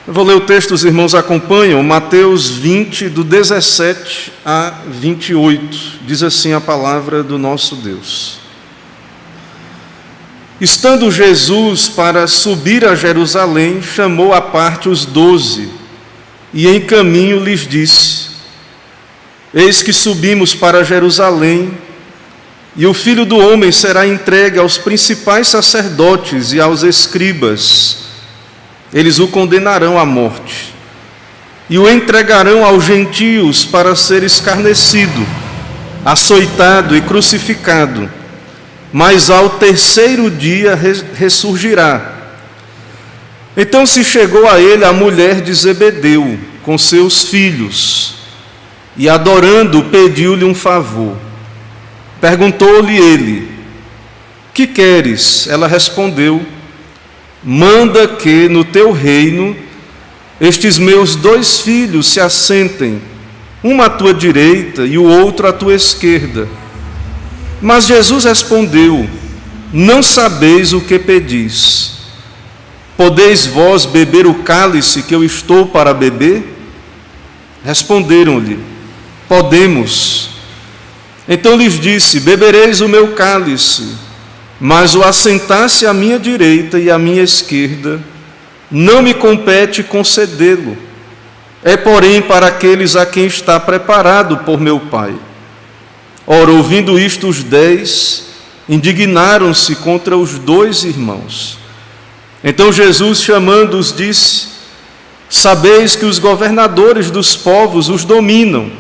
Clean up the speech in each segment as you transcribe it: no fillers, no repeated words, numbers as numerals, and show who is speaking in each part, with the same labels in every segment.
Speaker 1: Eu vou ler o texto, os irmãos acompanham, Mateus 20, do 17 a 28. Diz assim a palavra do nosso Deus. Estando Jesus para subir a Jerusalém, chamou à parte os 12, e em caminho lhes disse: Eis que subimos para Jerusalém, e o Filho do Homem será entregue aos principais sacerdotes e aos escribas. Eles o condenarão à morte, e o entregarão aos gentios para ser escarnecido, açoitado e crucificado. Mas ao terceiro dia ressurgirá. Então se chegou a ele a mulher de Zebedeu, com seus filhos, e adorando, pediu-lhe um favor. Perguntou-lhe ele: Que queres? Ela respondeu: Manda que no teu reino estes meus 2 filhos se assentem, um à tua direita e o outro à tua esquerda. Mas Jesus respondeu: Não sabeis o que pedis. Podeis vós beber o cálice que eu estou para beber? Responderam-lhe: Podemos. Então lhes disse: Bebereis o meu cálice, mas o assentar-se à minha direita e à minha esquerda não me compete concedê-lo. É, porém, para aqueles a quem está preparado por meu Pai. Ora, ouvindo isto, os 10 indignaram-se contra os 2 irmãos. Então Jesus, chamando-os, disse: Sabeis que os governadores dos povos os dominam,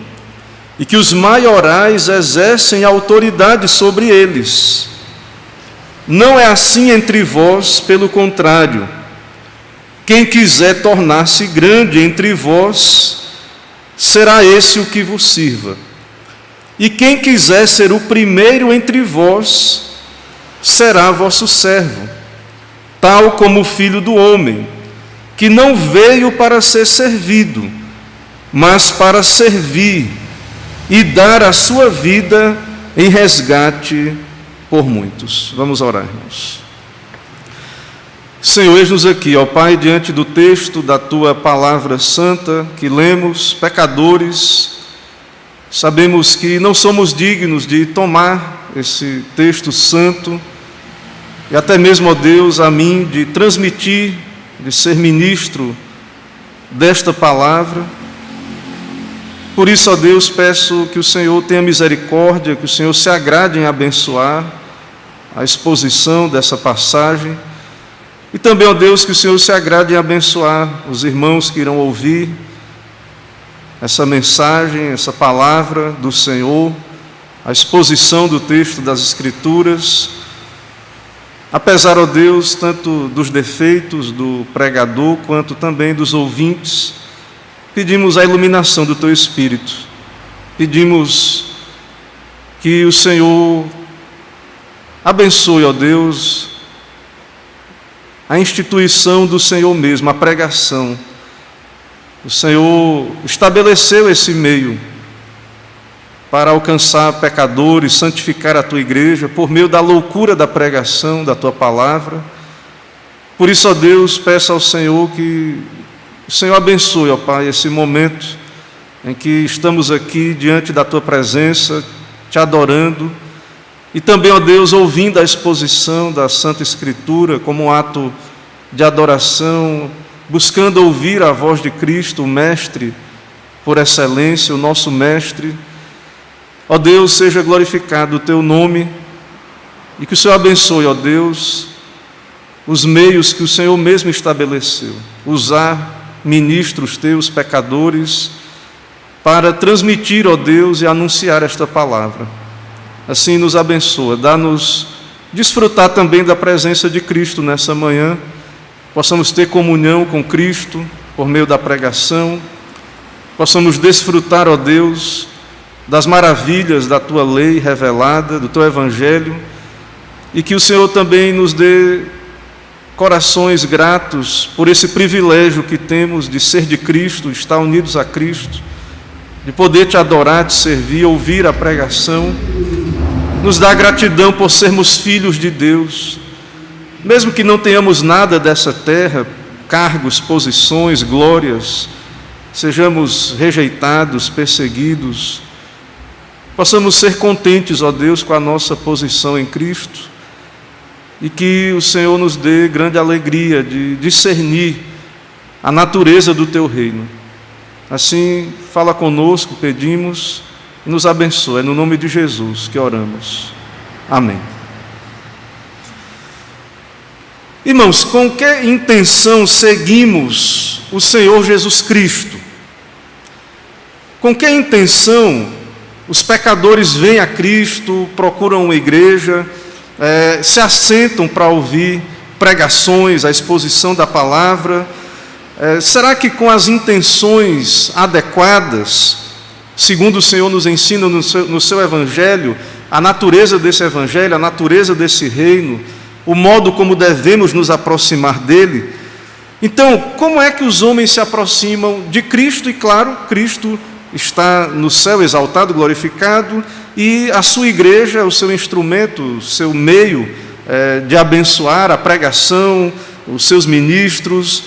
Speaker 1: e que os maiorais exercem autoridade sobre eles. Não é assim entre vós, pelo contrário. Quem quiser tornar-se grande entre vós, será esse o que vos sirva. E quem quiser ser o primeiro entre vós, será vosso servo, tal como o Filho do Homem, que não veio para ser servido, mas para servir e dar a sua vida em resgate por muitos. Vamos orar, irmãos. Senhor, eis-nos aqui, ó Pai, diante do texto da Tua palavra santa que lemos, pecadores. Sabemos que não somos dignos de tomar esse texto santo e até mesmo, ó Deus, a mim, de transmitir, de ser ministro desta palavra. Por isso, ó Deus, peço que o Senhor tenha misericórdia, que o Senhor se agrade em abençoar a exposição dessa passagem. E também, ó Deus, que o Senhor se agrade em abençoar os irmãos que irão ouvir essa mensagem, essa palavra do Senhor, a exposição do texto das Escrituras. Apesar, ó Deus, tanto dos defeitos do pregador, quanto também dos ouvintes, pedimos a iluminação do Teu Espírito. Pedimos que o Senhor abençoe, ó Deus, a instituição do Senhor mesmo, a pregação. O Senhor estabeleceu esse meio para alcançar pecadores, santificar a Tua igreja, por meio da loucura da pregação da Tua palavra. Por isso, ó Deus, peço ao Senhor que o Senhor abençoe, ó Pai, esse momento em que estamos aqui diante da Tua presença, Te adorando, e também, ó Deus, ouvindo a exposição da Santa Escritura como um ato de adoração, buscando ouvir a voz de Cristo, o Mestre por excelência, o nosso Mestre. Ó Deus, seja glorificado o Teu nome, e que o Senhor abençoe, ó Deus, os meios que o Senhor mesmo estabeleceu, usar ministros Teus, pecadores, para transmitir, ó Deus, e anunciar esta palavra. Assim nos abençoa, dá-nos desfrutar também da presença de Cristo nessa manhã, possamos ter comunhão com Cristo por meio da pregação, possamos desfrutar, ó Deus, das maravilhas da Tua lei revelada, do Teu Evangelho, e que o Senhor também nos dê corações gratos por esse privilégio que temos de ser de Cristo, de estar unidos a Cristo, de poder Te adorar, Te servir, ouvir a pregação. Nos dá gratidão por sermos filhos de Deus, mesmo que não tenhamos nada dessa terra, cargos, posições, glórias, sejamos rejeitados, perseguidos, possamos ser contentes, ó Deus, com a nossa posição em Cristo, e que o Senhor nos dê grande alegria de discernir a natureza do Teu reino. Assim, fala conosco, pedimos, e nos abençoa. É no nome de Jesus que oramos. Amém. Irmãos, com que intenção seguimos o Senhor Jesus Cristo? Com que intenção os pecadores vêm a Cristo, procuram uma igreja, se assentam para ouvir pregações, a exposição da palavra? Será que com as intenções adequadas, segundo o Senhor nos ensina no seu Evangelho, a natureza desse Evangelho, a natureza desse reino, o modo como devemos nos aproximar dele? Então, como é que os homens se aproximam de Cristo? E claro, Cristo está no céu exaltado, glorificado, e a sua igreja, o seu instrumento, o seu meio de abençoar, a pregação, os seus ministros.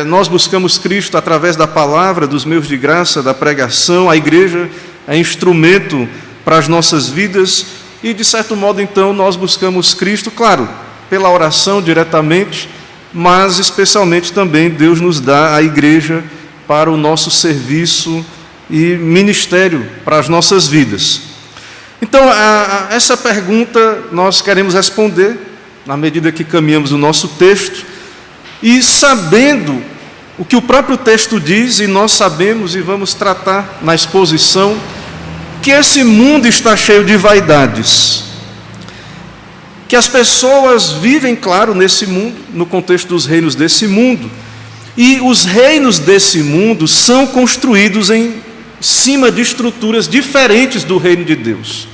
Speaker 1: Nós buscamos Cristo através da palavra, dos meios de graça, da pregação. A igreja é instrumento para as nossas vidas e, de certo modo, então, nós buscamos Cristo, claro, pela oração diretamente, mas especialmente também Deus nos dá a igreja para o nosso serviço e ministério para as nossas vidas. Então, essa pergunta nós queremos responder na medida que caminhamos o nosso texto, e sabendo o que o próprio texto diz, e nós sabemos e vamos tratar na exposição, que esse mundo está cheio de vaidades, que as pessoas vivem, claro, nesse mundo, no contexto dos reinos desse mundo, e os reinos desse mundo são construídos em cima de estruturas diferentes do reino de Deus.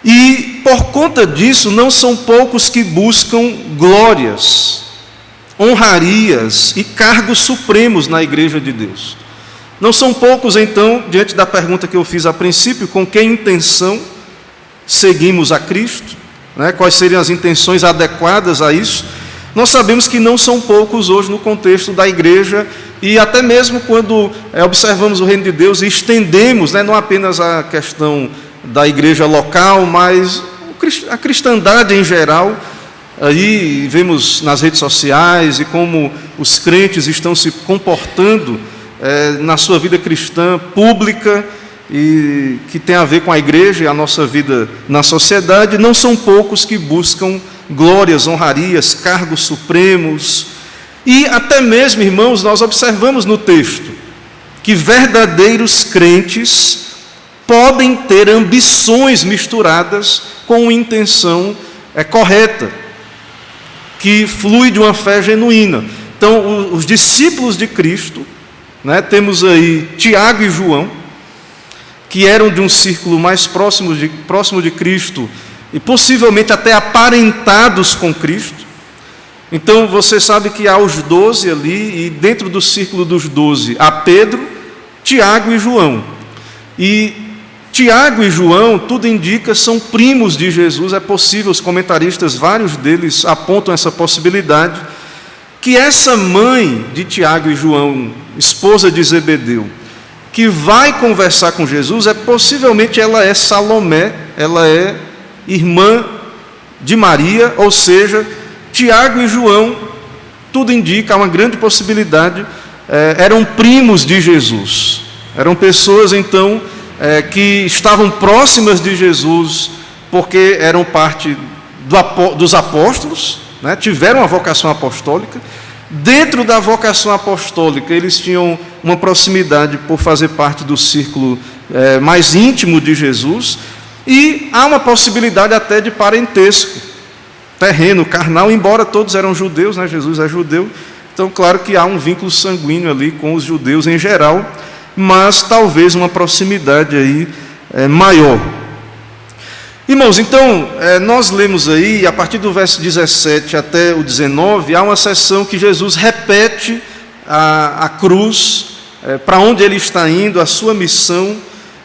Speaker 1: E, por conta disso, não são poucos que buscam glórias, honrarias e cargos supremos na igreja de Deus. Não são poucos, então, diante da pergunta que eu fiz a princípio, com que intenção seguimos a Cristo, né? Quais seriam as intenções adequadas a isso? Nós sabemos que não são poucos hoje no contexto da igreja, e até mesmo quando observamos o reino de Deus e estendemos, né, não apenas a questão da igreja local, mas a cristandade em geral. Aí vemos nas redes sociais e como os crentes estão se comportando na sua vida cristã pública, e que tem a ver com a igreja e a nossa vida na sociedade. Não são poucos que buscam glórias, honrarias, cargos supremos. E até mesmo, irmãos, nós observamos no texto que verdadeiros crentes podem ter ambições misturadas com uma intenção correta, que flui de uma fé genuína. Então, os discípulos de Cristo, né, temos aí Tiago e João, que eram de um círculo mais próximo de Cristo, e possivelmente até aparentados com Cristo. Então, você sabe que há os 12 ali, e dentro do círculo dos 12, há Pedro, Tiago e João. E Tiago e João, tudo indica, são primos de Jesus. É possível, os comentaristas, vários deles apontam essa possibilidade, que essa mãe de Tiago e João, esposa de Zebedeu, que vai conversar com Jesus, possivelmente ela é Salomé, ela é irmã de Maria, ou seja, Tiago e João, tudo indica, há uma grande possibilidade, eram primos de Jesus. Eram pessoas, então, que estavam próximas de Jesus, porque eram parte dos apóstolos, né? Tiveram a vocação apostólica. Dentro da vocação apostólica, eles tinham uma proximidade por fazer parte do círculo mais íntimo de Jesus, e há uma possibilidade até de parentesco terreno, carnal, embora todos eram judeus, né? Jesus é judeu, então claro que há um vínculo sanguíneo ali com os judeus em geral, mas talvez uma proximidade aí maior. Irmãos, então, nós lemos aí, a partir do verso 17 até o 19, há uma seção que Jesus repete a cruz, para onde ele está indo, a sua missão.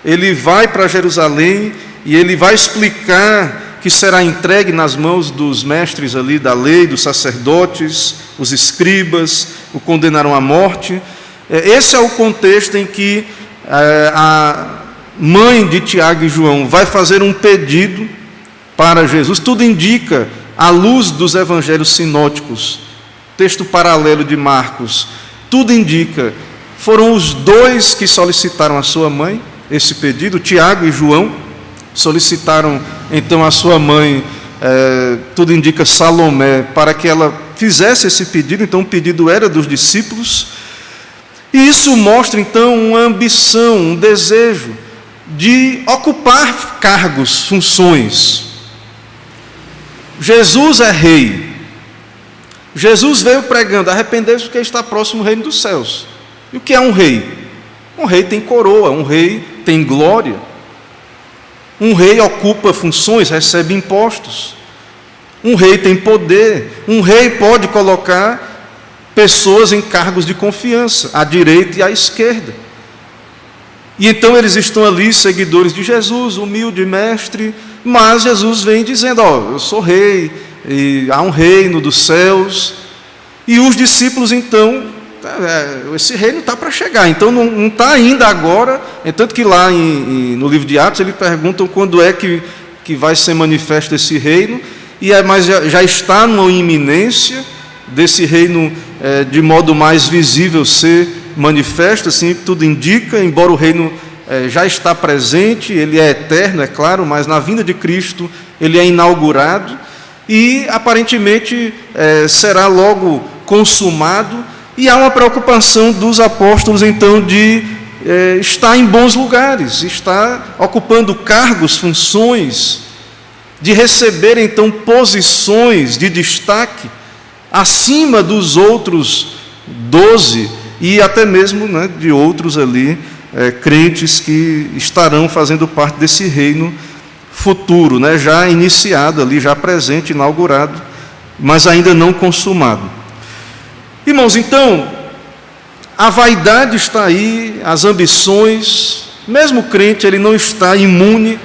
Speaker 1: Ele vai para Jerusalém e ele vai explicar que será entregue nas mãos dos mestres ali da lei, dos sacerdotes, os escribas, o condenarão à morte. Esse é o contexto em que a mãe de Tiago e João vai fazer um pedido para Jesus. Tudo indica, à luz dos evangelhos sinóticos, texto paralelo de Marcos, tudo indica, foram os dois que solicitaram a sua mãe esse pedido, Tiago e João, solicitaram então a sua mãe, tudo indica Salomé, para que ela fizesse esse pedido. Então o pedido era dos discípulos, e isso mostra então uma ambição, um desejo de ocupar cargos, funções. Jesus é rei. Jesus veio pregando: arrependei-vos porque está próximo o reino dos céus. E o que é um rei? Um rei tem coroa, um rei tem glória. Um rei ocupa funções, recebe impostos. Um rei tem poder. Um rei pode colocar pessoas em cargos de confiança, à direita e à esquerda. E então eles estão ali, seguidores de Jesus, humilde mestre, mas Jesus vem dizendo: eu sou rei, e há um reino dos céus. E os discípulos então, esse reino está para chegar, então não está ainda agora. Tanto que lá no livro de Atos eles perguntam quando é que vai ser manifesto esse reino, mas já está numa iminência desse reino de modo mais visível ser manifesto, assim tudo indica, embora o reino já está presente, ele é eterno, é claro, mas na vinda de Cristo ele é inaugurado e aparentemente será logo consumado. E há uma preocupação dos apóstolos então de estar em bons lugares, estar ocupando cargos, funções, de receber então posições de destaque acima dos outros 12 e até mesmo, né, de outros ali, crentes que estarão fazendo parte desse reino futuro, né, já iniciado ali, já presente, inaugurado, mas ainda não consumado. Irmãos, então, a vaidade está aí, as ambições, mesmo o crente, ele não está imune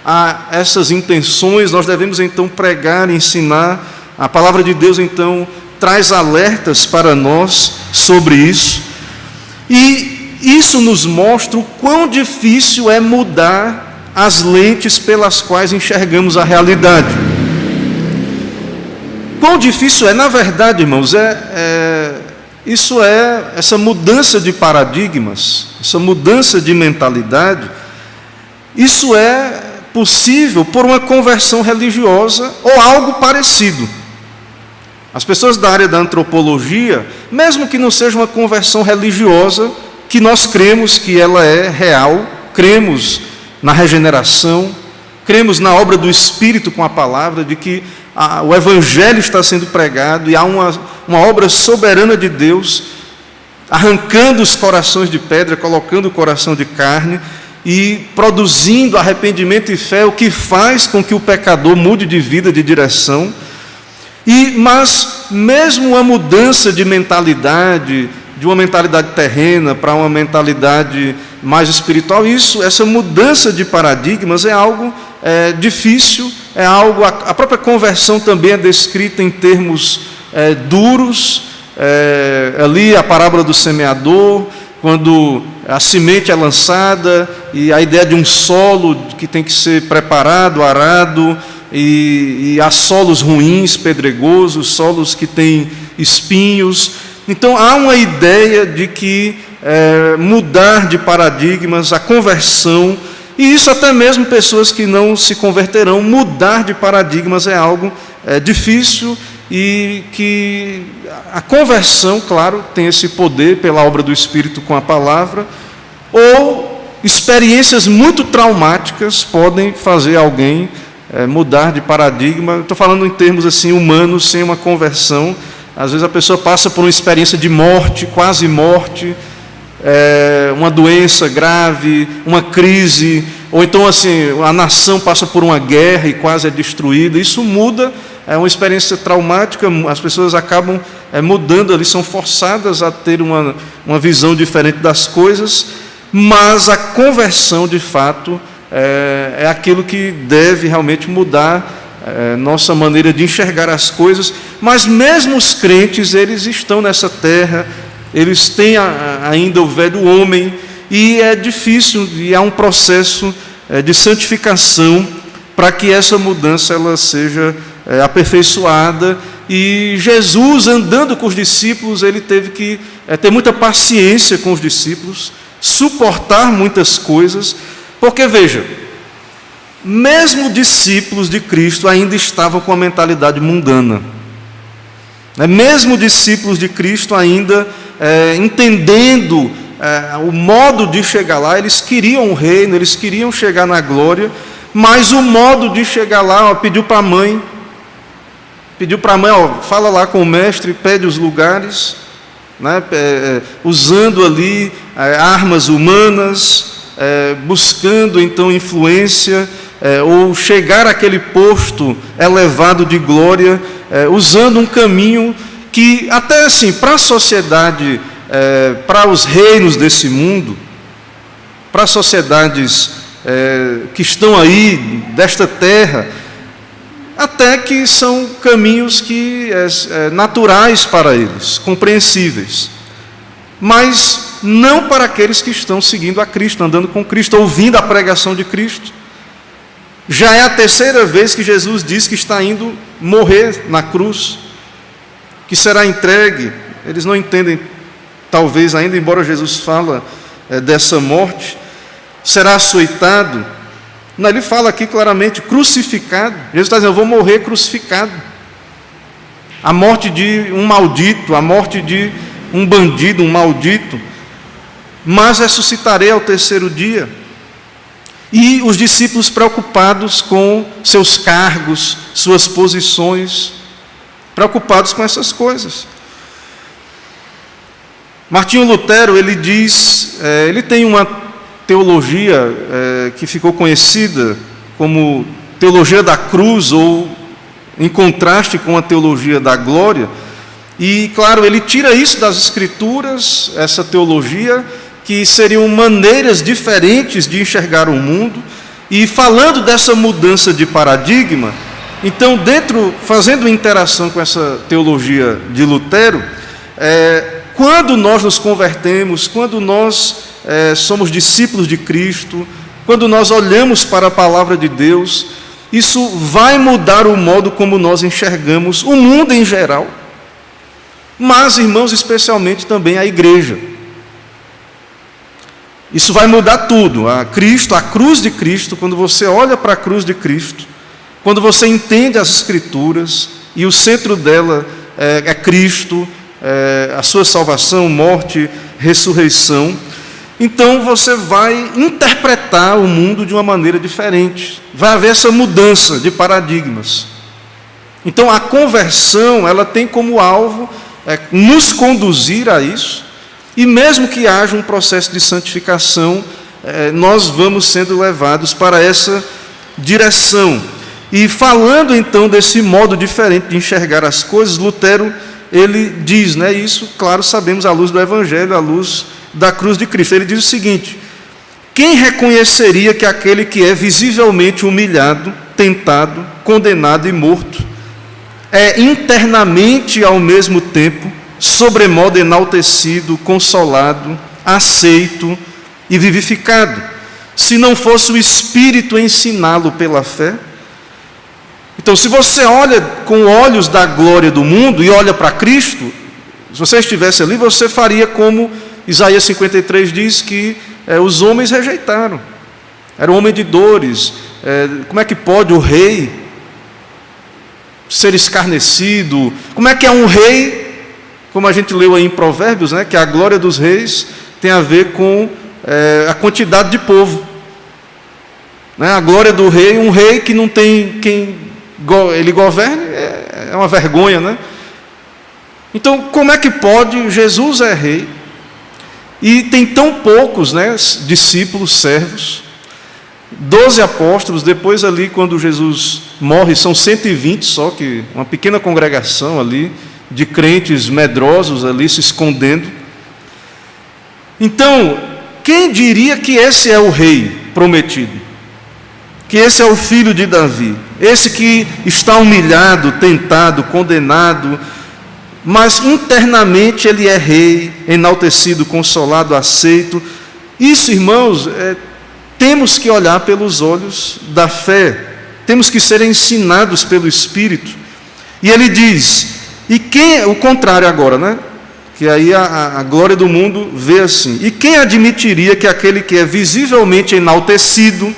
Speaker 1: a essas intenções. Nós devemos então pregar, ensinar. A palavra de Deus então traz alertas para nós sobre isso, e isso nos mostra o quão difícil é mudar as lentes pelas quais enxergamos a realidade. Quão difícil é, na verdade, irmãos, essa mudança de paradigmas, essa mudança de mentalidade, isso é possível por uma conversão religiosa ou algo parecido. As pessoas da área da antropologia, mesmo que não seja uma conversão religiosa, que nós cremos que ela é real, cremos na regeneração, cremos na obra do Espírito com a palavra, de que o Evangelho está sendo pregado e há uma obra soberana de Deus, arrancando os corações de pedra, colocando o coração de carne e produzindo arrependimento e fé, o que faz com que o pecador mude de vida, de direção. Mas mesmo a mudança de mentalidade, de uma mentalidade terrena para uma mentalidade mais espiritual, essa mudança de paradigmas é algo difícil, é algo, a própria conversão também é descrita em termos duros, ali a parábola do semeador, quando a semente é lançada e a ideia de um solo que tem que ser preparado, arado, e há solos ruins, pedregosos, solos que têm espinhos. Então há uma ideia de que mudar de paradigmas, a conversão, e isso até mesmo pessoas que não se converterão, mudar de paradigmas é algo difícil, e que a conversão, claro, tem esse poder pela obra do Espírito com a palavra, ou experiências muito traumáticas podem fazer alguém mudar de paradigma. Estou falando em termos assim humanos, sem uma conversão. Às vezes a pessoa passa por uma experiência de morte, quase morte, uma doença grave, uma crise, ou então assim, a nação passa por uma guerra e quase é destruída. Isso muda, é uma experiência traumática, as pessoas acabam mudando ali, são forçadas a ter uma visão diferente das coisas, mas a conversão, de fato, é aquilo que deve realmente mudar nossa maneira de enxergar as coisas. Mas mesmo os crentes, eles estão nessa terra, eles têm ainda o velho homem, e é difícil, e há um processo de santificação para que essa mudança ela seja aperfeiçoada. E Jesus, andando com os discípulos, ele teve que ter muita paciência com os discípulos, suportar muitas coisas, porque veja, mesmo discípulos de Cristo ainda estavam com a mentalidade mundana. Mesmo discípulos de Cristo ainda entendendo o modo de chegar lá, eles queriam o reino, eles queriam chegar na glória, mas o modo de chegar lá, pediu para a mãe, fala lá com o mestre, pede os lugares, né, usando ali armas humanas, buscando então influência, ou chegar àquele posto elevado de glória, usando um caminho que até assim, para a sociedade, para os reinos desse mundo, para as sociedades que estão aí, desta terra, até que são caminhos que naturais para eles, compreensíveis, mas não para aqueles que estão seguindo a Cristo, andando com Cristo, ouvindo a pregação de Cristo. Já é a terceira vez que Jesus diz que está indo morrer na cruz, que será entregue. Eles não entendem, talvez ainda, embora Jesus fala dessa morte, será açoitado. Não, ele fala aqui claramente, crucificado. Jesus está dizendo, eu vou morrer crucificado. A morte de um maldito, a morte de um bandido, um maldito, mas ressuscitarei ao terceiro dia. E os discípulos preocupados com seus cargos, suas posições, preocupados com essas coisas. Martinho Lutero, ele diz, ele tem uma teologia que ficou conhecida como teologia da cruz, ou em contraste com a teologia da glória, e claro, ele tira isso das Escrituras, essa teologia, que seriam maneiras diferentes de enxergar o mundo, e falando dessa mudança de paradigma, então fazendo interação com essa teologia de Lutero, quando nós nos convertemos, quando nós somos discípulos de Cristo, quando nós olhamos para a palavra de Deus, isso vai mudar o modo como nós enxergamos o mundo em geral, mas, irmãos, especialmente também a igreja. Isso vai mudar tudo. A cruz de Cristo, quando você olha para a cruz de Cristo, quando você entende as Escrituras, e o centro dela é Cristo, a sua salvação, morte, ressurreição, então você vai interpretar o mundo de uma maneira diferente. Vai haver essa mudança de paradigmas. Então a conversão, ela tem como alvo nos conduzir a isso, e mesmo que haja um processo de santificação, nós vamos sendo levados para essa direção. E falando então desse modo diferente de enxergar as coisas, Lutero, ele diz, isso, claro, sabemos à luz do Evangelho, à luz da cruz de Cristo. Ele diz o seguinte: quem reconheceria que aquele que é visivelmente humilhado, tentado, condenado e morto, é internamente ao mesmo tempo sobremodo enaltecido, consolado, aceito e vivificado, se não fosse o Espírito ensiná-lo pela fé? Então, se você olha com olhos da glória do mundo e olha para Cristo, se você estivesse ali, você faria como Isaías 53 diz que os homens rejeitaram. Era um homem de dores. Como é que pode o rei ser escarnecido? Como é que é um rei? Como a gente leu aí em Provérbios, que a glória dos reis tem a ver com a quantidade de povo. A glória do rei, um rei que não tem quem ele governe, é uma vergonha, Então, como é que pode? Jesus é rei, e tem tão poucos discípulos, servos, 12 apóstolos, depois ali, quando Jesus morre, são 120 só, que uma pequena congregação ali, de crentes medrosos ali, se escondendo. Então, quem diria que esse é o rei prometido? que esse é o filho de Davi, esse que está humilhado, tentado, condenado, mas internamente ele é rei, enaltecido, consolado, aceito. Isso, irmãos, temos que olhar pelos olhos da fé, temos que ser ensinados pelo Espírito. E ele diz, e quem, o contrário agora, né? Que aí a glória do mundo vê assim, e quem admitiria que aquele que é visivelmente enaltecido,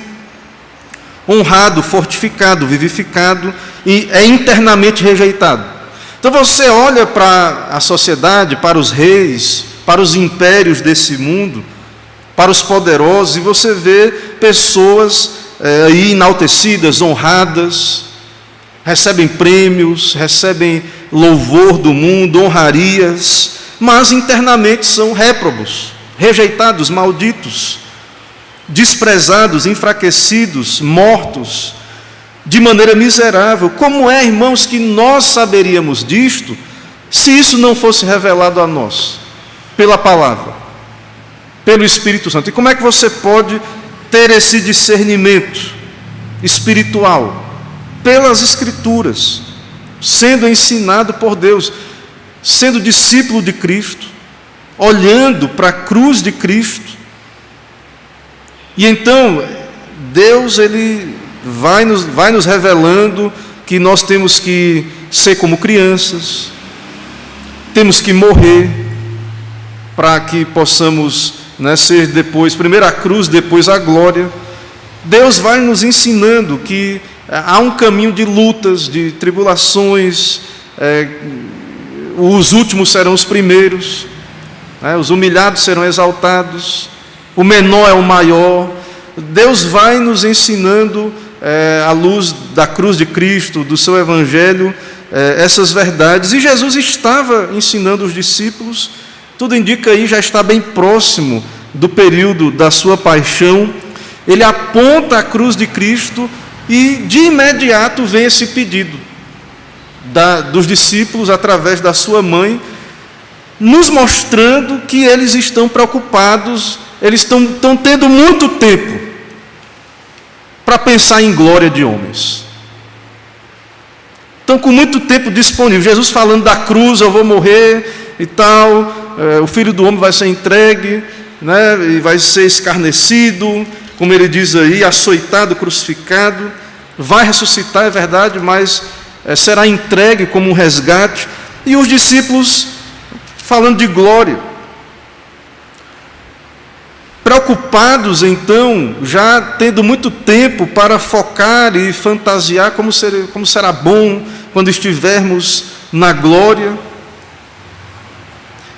Speaker 1: honrado, fortificado, vivificado, e é internamente rejeitado? Então você olha para a sociedade, para os reis, para os impérios desse mundo, para os poderosos, e você vê pessoas aí enaltecidas, honradas, recebem prêmios, recebem louvor do mundo, honrarias, mas internamente são réprobos, rejeitados, malditos, desprezados, enfraquecidos, mortos, de maneira miserável. Como é, irmãos, que nós saberíamos disto, se isso não fosse revelado a nós, pela palavra, pelo Espírito Santo? E como é que você pode ter esse discernimento espiritual? Pelas Escrituras, sendo ensinado por Deus, sendo discípulo de Cristo, olhando para a cruz de Cristo. E então, Deus, Ele vai nos revelando que nós temos que ser como crianças, temos que morrer, para que possamos, ser depois, primeiro a cruz, depois a glória. Deus vai nos ensinando que há um caminho de lutas, de tribulações, os últimos serão os primeiros, os humilhados serão exaltados, o menor é o maior. Deus vai nos ensinando, à luz da cruz de Cristo, do seu Evangelho, essas verdades. E Jesus estava ensinando os discípulos, tudo indica aí, já está bem próximo do período da sua paixão. Ele aponta a cruz de Cristo e de imediato vem esse pedido dos discípulos, através da sua mãe, nos mostrando que eles estão preocupados, eles estão tendo muito tempo para pensar em glória de homens. Estão com muito tempo disponível. Jesus falando da cruz, eu vou morrer e tal, o Filho do Homem vai ser entregue, e vai ser escarnecido, como ele diz aí, açoitado, crucificado, vai ressuscitar, é verdade, mas será entregue como um resgate. E os discípulos falando de glória, preocupados então, já tendo muito tempo para focar e fantasiar como será bom quando estivermos na glória.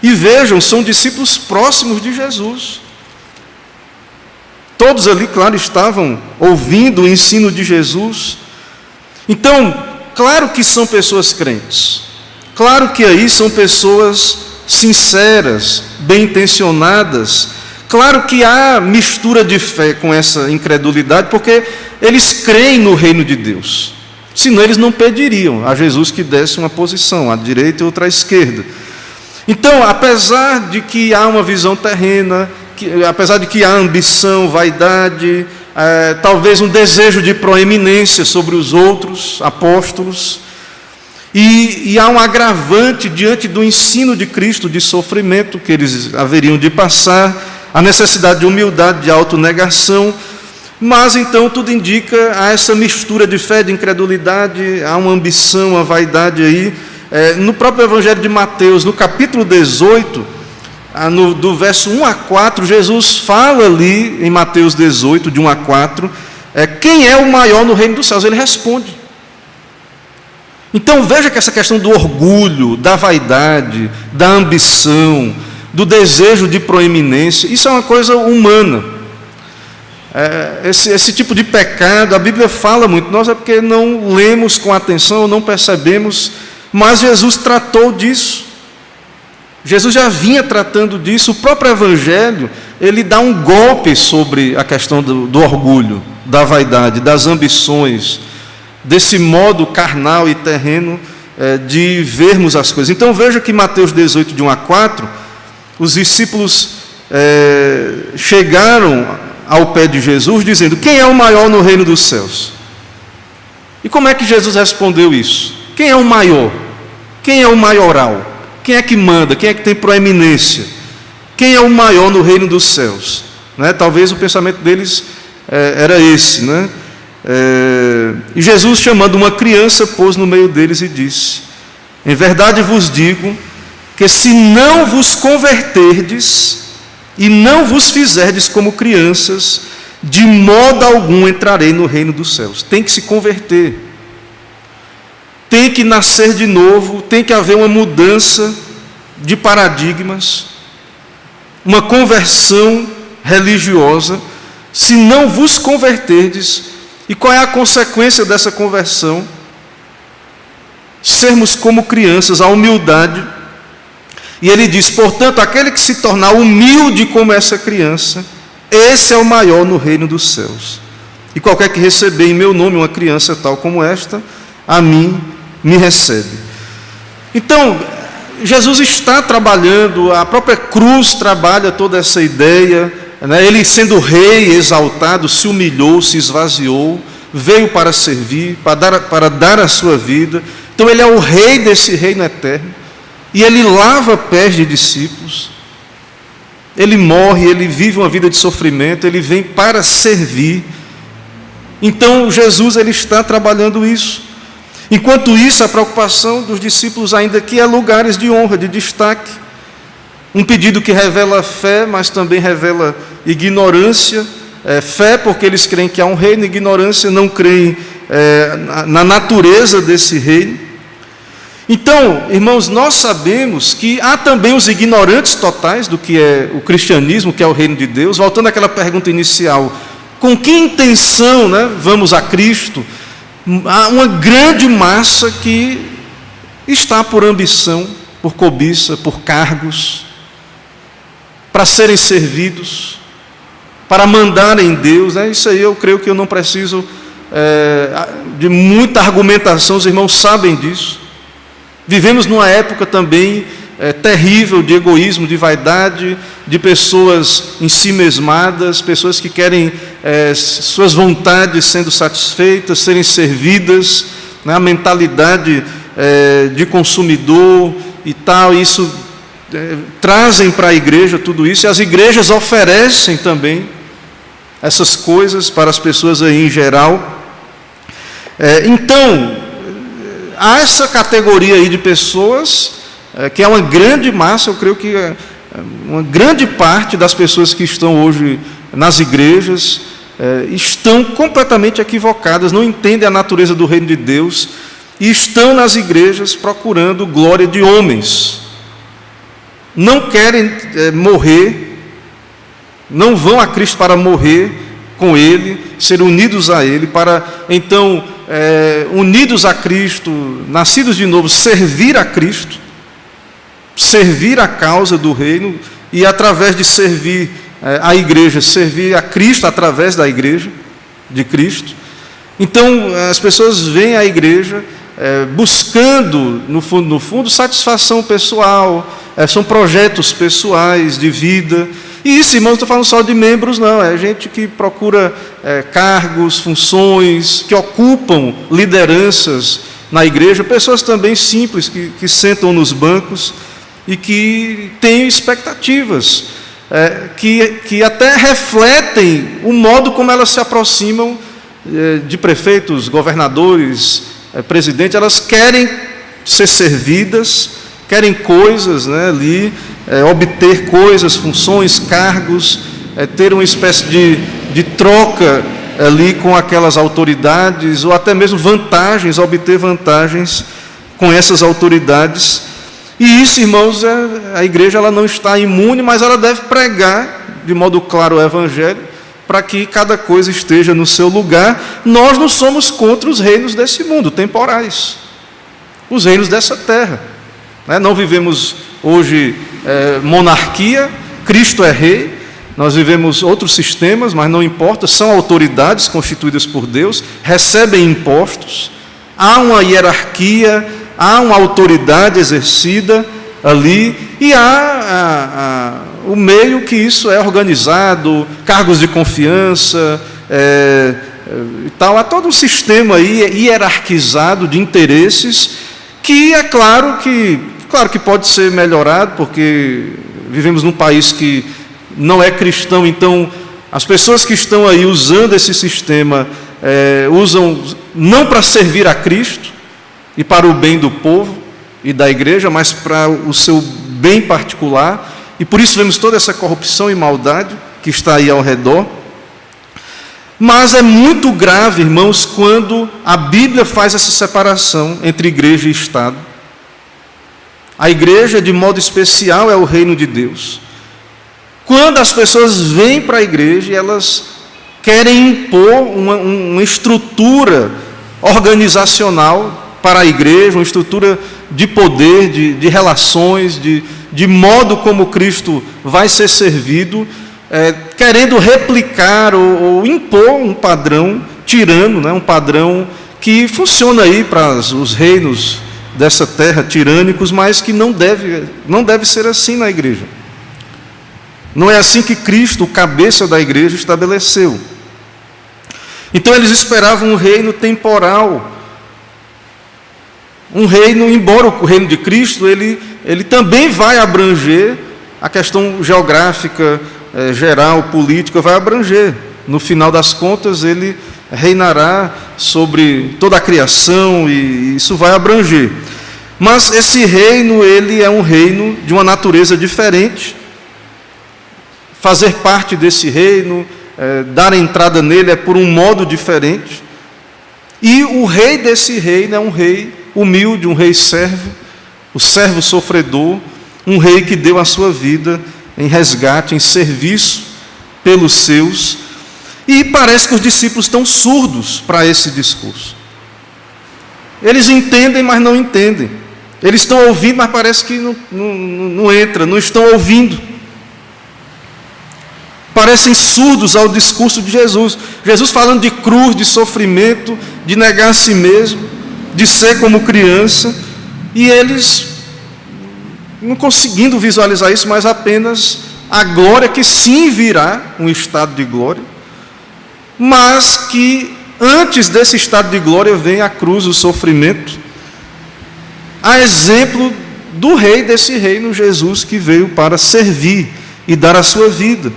Speaker 1: E vejam, são discípulos próximos de Jesus. Todos ali, claro, estavam ouvindo o ensino de Jesus. Então, claro que são pessoas crentes. Claro que aí são pessoas sinceras, bem-intencionadas. Claro que há mistura de fé com essa incredulidade, porque eles creem no reino de Deus. Senão eles não pediriam a Jesus que desse uma posição, à direita e outra à esquerda. Então, apesar de que há uma visão terrena, apesar de que há ambição, vaidade, talvez um desejo de proeminência sobre os outros apóstolos, e há um agravante diante do ensino de Cristo de sofrimento que eles haveriam de passar, a necessidade de humildade, de autonegação, mas então tudo indica a essa mistura de fé, de incredulidade, há uma ambição, uma vaidade aí. No próprio Evangelho de Mateus, no capítulo 18, do verso 1 a 4, Jesus fala ali, em Mateus 18, de 1 a 4, quem é o maior no reino dos céus? Ele responde. Então veja que essa questão do orgulho, da vaidade, da ambição, do desejo de proeminência, isso é uma coisa humana. Esse tipo de pecado, a Bíblia fala muito, nós é porque não lemos com atenção, não percebemos, mas Jesus tratou disso. Jesus já vinha tratando disso. O próprio Evangelho, ele dá um golpe sobre a questão do orgulho, da vaidade, das ambições, desse modo carnal e terreno de vermos as coisas. Então veja que Mateus 18, de 1 a 4, os discípulos chegaram ao pé de Jesus, dizendo: quem é o maior no reino dos céus? E como é que Jesus respondeu isso? Quem é o maior? Quem é o maioral? Quem é que manda? Quem é que tem proeminência? Quem é o maior no reino dos céus? Né? Talvez o pensamento deles era esse, né? E Jesus, chamando uma criança, pôs no meio deles e disse: em verdade vos digo que se não vos converterdes e não vos fizerdes como crianças, de modo algum entrarei no reino dos céus. Tem que se converter, tem que nascer de novo, tem que haver uma mudança de paradigmas, uma conversão religiosa. Se não vos converterdes, e qual é a consequência dessa conversão? Sermos como crianças, a humildade. E ele diz: portanto, aquele que se tornar humilde como essa criança, esse é o maior no reino dos céus. E qualquer que receber em meu nome uma criança tal como esta, a mim me recebe. Então, Jesus está trabalhando, a própria cruz trabalha toda essa ideia, né? Ele, sendo rei exaltado, se humilhou, se esvaziou, veio para servir, para dar a sua vida. Então ele é o rei desse reino eterno, e ele lava pés de discípulos, ele morre, ele vive uma vida de sofrimento, ele vem para servir. Então Jesus, ele está trabalhando isso. Enquanto isso, a preocupação dos discípulos ainda aqui é lugares de honra, de destaque. Um pedido que revela fé, mas também revela ignorância. Fé porque eles creem que há um reino, ignorância, não creem na natureza desse reino. Então, irmãos, nós sabemos que há também os ignorantes totais do que é o cristianismo, que é o reino de Deus. Voltando àquela pergunta inicial: com que intenção, né, vamos a Cristo? Há uma grande massa que está por ambição, por cobiça, por cargos, para serem servidos, para mandarem em Deus, né? Isso aí eu creio que eu não preciso de muita argumentação, os irmãos sabem disso. Vivemos numa época também terrível de egoísmo, de vaidade, de pessoas ensimesmadas, pessoas que querem suas vontades sendo satisfeitas, serem servidas, né? A mentalidade de consumidor e tal, isso trazem para a igreja tudo isso, e as igrejas oferecem também essas coisas para as pessoas aí em geral. Então, há essa categoria aí de pessoas, que é uma grande massa, eu creio que uma grande parte das pessoas que estão hoje nas igrejas estão completamente equivocadas, não entendem a natureza do reino de Deus, e estão nas igrejas procurando glória de homens. Não querem morrer, não vão a Cristo para morrer com Ele, ser unidos a Ele, para então, unidos a Cristo, nascidos de novo, servir a Cristo, servir a causa do reino, e através de servir a igreja, servir a Cristo através da igreja de Cristo. Então as pessoas vêm à igreja buscando, no fundo, satisfação pessoal, são projetos pessoais de vida. E isso, irmãos, não estou falando só de membros, não, é gente que procura cargos, funções, que ocupam lideranças na igreja, pessoas também simples, que sentam nos bancos e que têm expectativas, que até refletem o modo como elas se aproximam de prefeitos, governadores, presidentes. Elas querem ser servidas, querem coisas, né, ali, obter coisas, funções, cargos, ter uma espécie de troca ali com aquelas autoridades, ou até mesmo vantagens, obter vantagens com essas autoridades. E isso, irmãos, a igreja ela não está imune, mas ela deve pregar de modo claro o evangelho, para que cada coisa esteja no seu lugar. Nós não somos contra os reinos desse mundo, temporais, os reinos dessa terra. Não vivemos hoje monarquia, Cristo é rei, nós vivemos outros sistemas, mas não importa, são autoridades constituídas por Deus, recebem impostos, há uma hierarquia, há uma autoridade exercida ali, e há o meio que isso é organizado, cargos de confiança, e tal. Há todo um sistema aí hierarquizado de interesses que é claro que pode ser melhorado, porque vivemos num país que não é cristão, então as pessoas que estão aí usando esse sistema usam não para servir a Cristo e para o bem do povo e da igreja, mas para o seu bem particular, e por isso vemos toda essa corrupção e maldade que está aí ao redor. Mas é muito grave, irmãos, quando a Bíblia faz essa separação entre igreja e Estado. A igreja, de modo especial, é o reino de Deus. Quando as pessoas vêm para a igreja e elas querem impor uma estrutura organizacional para a igreja, uma estrutura de poder, de relações, de modo como Cristo vai ser servido, querendo replicar ou impor um padrão tirano, né, um padrão que funciona aí para os reinos dessa terra tirânicos, mas que não deve ser assim na igreja. Não é assim que Cristo, o cabeça da igreja, estabeleceu. Então eles esperavam um reino temporal, um reino, embora o reino de Cristo, ele também vai abranger a questão geográfica, geral, política, vai abranger. No final das contas, ele reinará sobre toda a criação e isso vai abranger. Mas esse reino, ele é um reino de uma natureza diferente. Fazer parte desse reino, dar entrada nele é por um modo diferente. E o rei desse reino é um rei humilde, um rei servo, o servo sofredor, um rei que deu a sua vida em resgate, em serviço pelos seus. E parece que os discípulos estão surdos para esse discurso. Eles entendem, mas não entendem. Eles estão ouvindo, mas parece que não entra, não estão ouvindo. Parecem surdos ao discurso de Jesus. Jesus falando de cruz, de sofrimento, de negar a si mesmo, de ser como criança, e eles não conseguindo visualizar isso, mas apenas a glória que sim virá, um estado de glória, mas que antes desse estado de glória vem a cruz, o sofrimento, a exemplo do rei desse reino, Jesus, que veio para servir e dar a sua vida.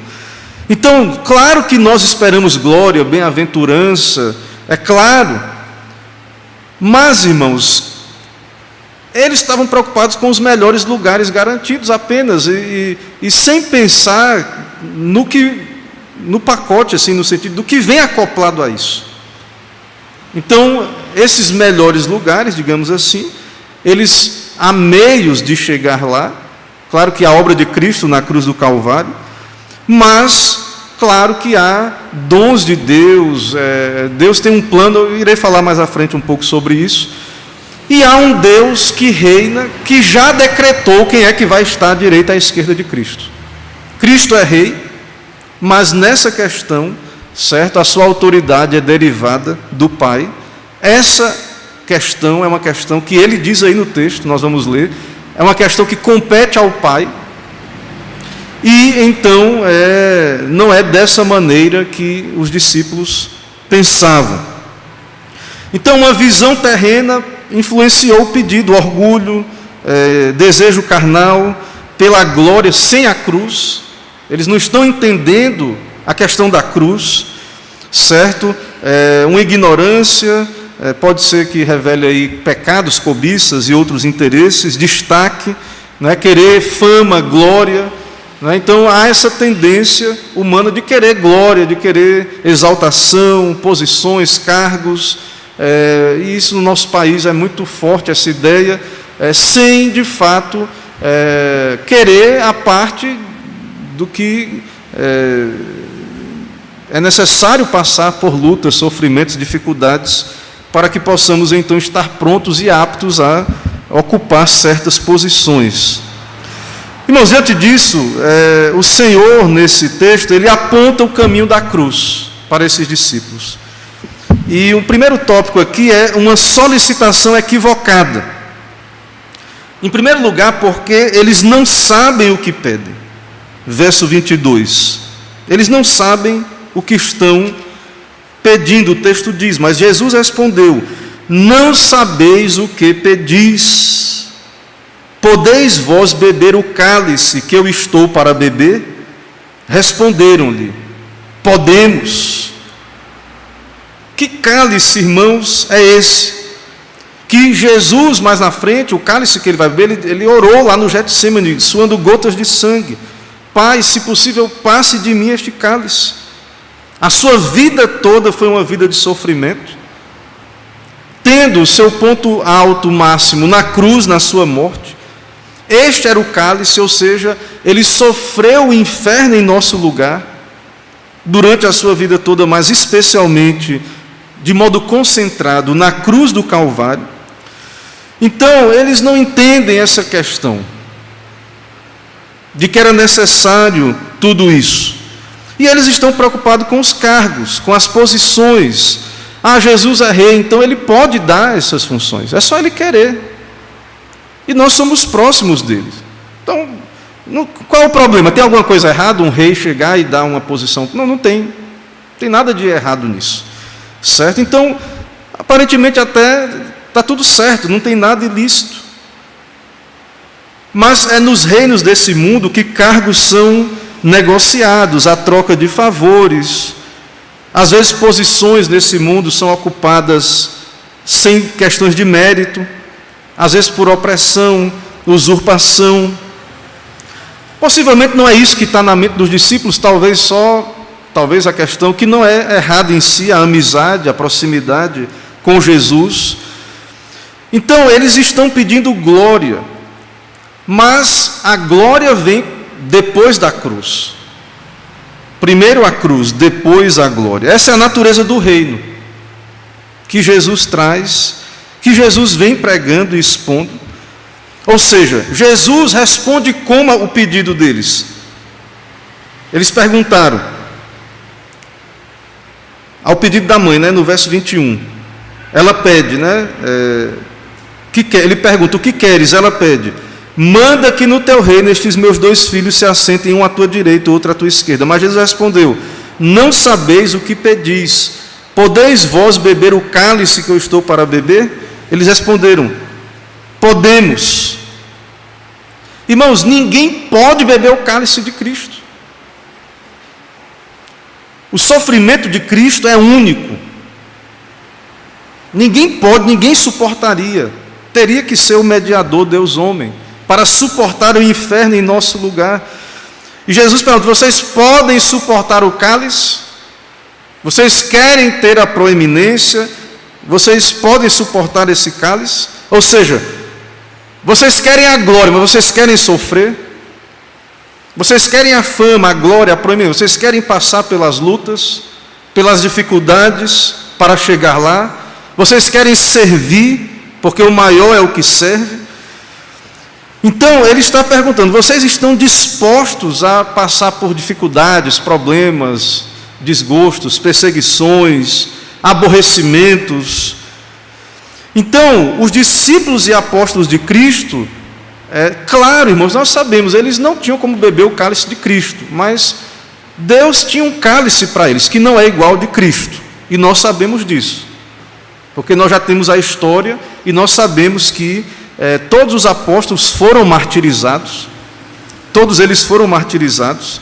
Speaker 1: Então, claro que nós esperamos glória, bem-aventurança, é claro, mas, irmãos, eles estavam preocupados com os melhores lugares garantidos apenas, e sem pensar no pacote, assim, no sentido do que vem acoplado a isso. Então, esses melhores lugares, digamos assim, eles, há meios de chegar lá, claro que a obra de Cristo na cruz do Calvário, mas, claro que há dons de Deus, Deus tem um plano, eu irei falar mais à frente um pouco sobre isso, e há um Deus que reina, que já decretou quem é que vai estar à direita e à esquerda de Cristo. Cristo é rei, mas nessa questão, certo, a sua autoridade é derivada do Pai. Essa questão é uma questão que ele diz aí no texto, nós vamos ler, é uma questão que compete ao Pai. E então, não é dessa maneira que os discípulos pensavam. Então, uma visão terrena influenciou o pedido, orgulho, desejo carnal, pela glória sem a cruz. Eles não estão entendendo a questão da cruz, certo? Uma ignorância, pode ser que revele aí pecados, cobiças e outros interesses, destaque, né? Querer fama, glória. Então há essa tendência humana de querer glória, de querer exaltação, posições, cargos, e isso no nosso país é muito forte, essa ideia, sem de fato querer a parte do que é necessário passar por lutas, sofrimentos, dificuldades, para que possamos então estar prontos e aptos a ocupar certas posições. Irmãos, diante disso, o Senhor, nesse texto, ele aponta o caminho da cruz para esses discípulos. E o primeiro tópico aqui é uma solicitação verso 22. Eles não sabem o que estão pedindo, o texto diz, mas Jesus respondeu: não sabeis o que pedis. Podeis vós beber o cálice que eu estou para beber? Responderam-lhe: podemos. Que cálice, irmãos, é esse? Que Jesus, mais na frente, o cálice que ele vai beber, ele orou lá no Getsêmani, suando gotas de sangue. Pai, se possível, passe de mim este cálice. A sua vida toda foi uma vida de sofrimento, tendo o seu ponto alto máximo na cruz, na sua morte. Este era o cálice, ou seja, ele sofreu o inferno em nosso lugar, durante a sua vida toda, mas especialmente, de modo concentrado, na cruz do Calvário. Então, eles não entendem essa questão, de que era necessário tudo isso. E eles estão preocupados com os cargos, com as posições. Ah, Jesus é rei, então ele pode dar essas funções, é só ele querer. E nós somos próximos dele. Então, qual é o problema? Tem alguma coisa errada um rei chegar e dar uma posição? Não, não tem. Não tem nada de errado nisso. Certo? Então, aparentemente até está tudo certo, não tem nada ilícito. Mas é nos reinos desse mundo que cargos são negociados, a troca de favores. Às vezes posições nesse mundo são ocupadas sem questões de mérito, às vezes por opressão, usurpação. Possivelmente não é isso que está na mente dos discípulos, talvez a questão que não é errada em si, a amizade, a proximidade com Jesus. Então eles estão pedindo glória, mas a glória vem depois da cruz. Primeiro a cruz, depois a glória. Essa é a natureza do reino que Jesus traz, que Jesus vem pregando e expondo. Ou seja, Jesus responde como o pedido deles. Eles perguntaram, ao pedido da mãe, no verso 21, ela pede, ele pergunta: o que queres? Ela pede: manda que no teu reino estes meus 2 filhos se assentem, um à tua direita e outro à tua esquerda. Mas Jesus respondeu: não sabeis o que pedis. Podeis vós beber o cálice que eu estou para beber? Eles responderam: podemos. Irmãos, ninguém pode beber o cálice de Cristo. O sofrimento de Cristo é único. Ninguém pode, ninguém suportaria. Teria que ser o mediador, Deus homem, para suportar o inferno em nosso lugar. E Jesus pergunta: vocês podem suportar o cálice? Vocês querem ter a proeminência? Vocês podem suportar esse cálice? Ou seja, vocês querem a glória, mas vocês querem sofrer? Vocês querem a fama, a glória, a proeminência? Vocês querem passar pelas lutas, pelas dificuldades para chegar lá? Vocês querem servir, porque o maior é o que serve? Então, ele está perguntando: vocês estão dispostos a passar por dificuldades, problemas, desgostos, perseguições, aborrecimentos? Então, os discípulos e apóstolos de Cristo, claro, irmãos, nós sabemos, eles não tinham como beber o cálice de Cristo, mas Deus tinha um cálice para eles, que não é igual ao de Cristo, e nós sabemos disso, porque nós já temos a história, e nós sabemos que todos os apóstolos foram martirizados, todos eles foram martirizados.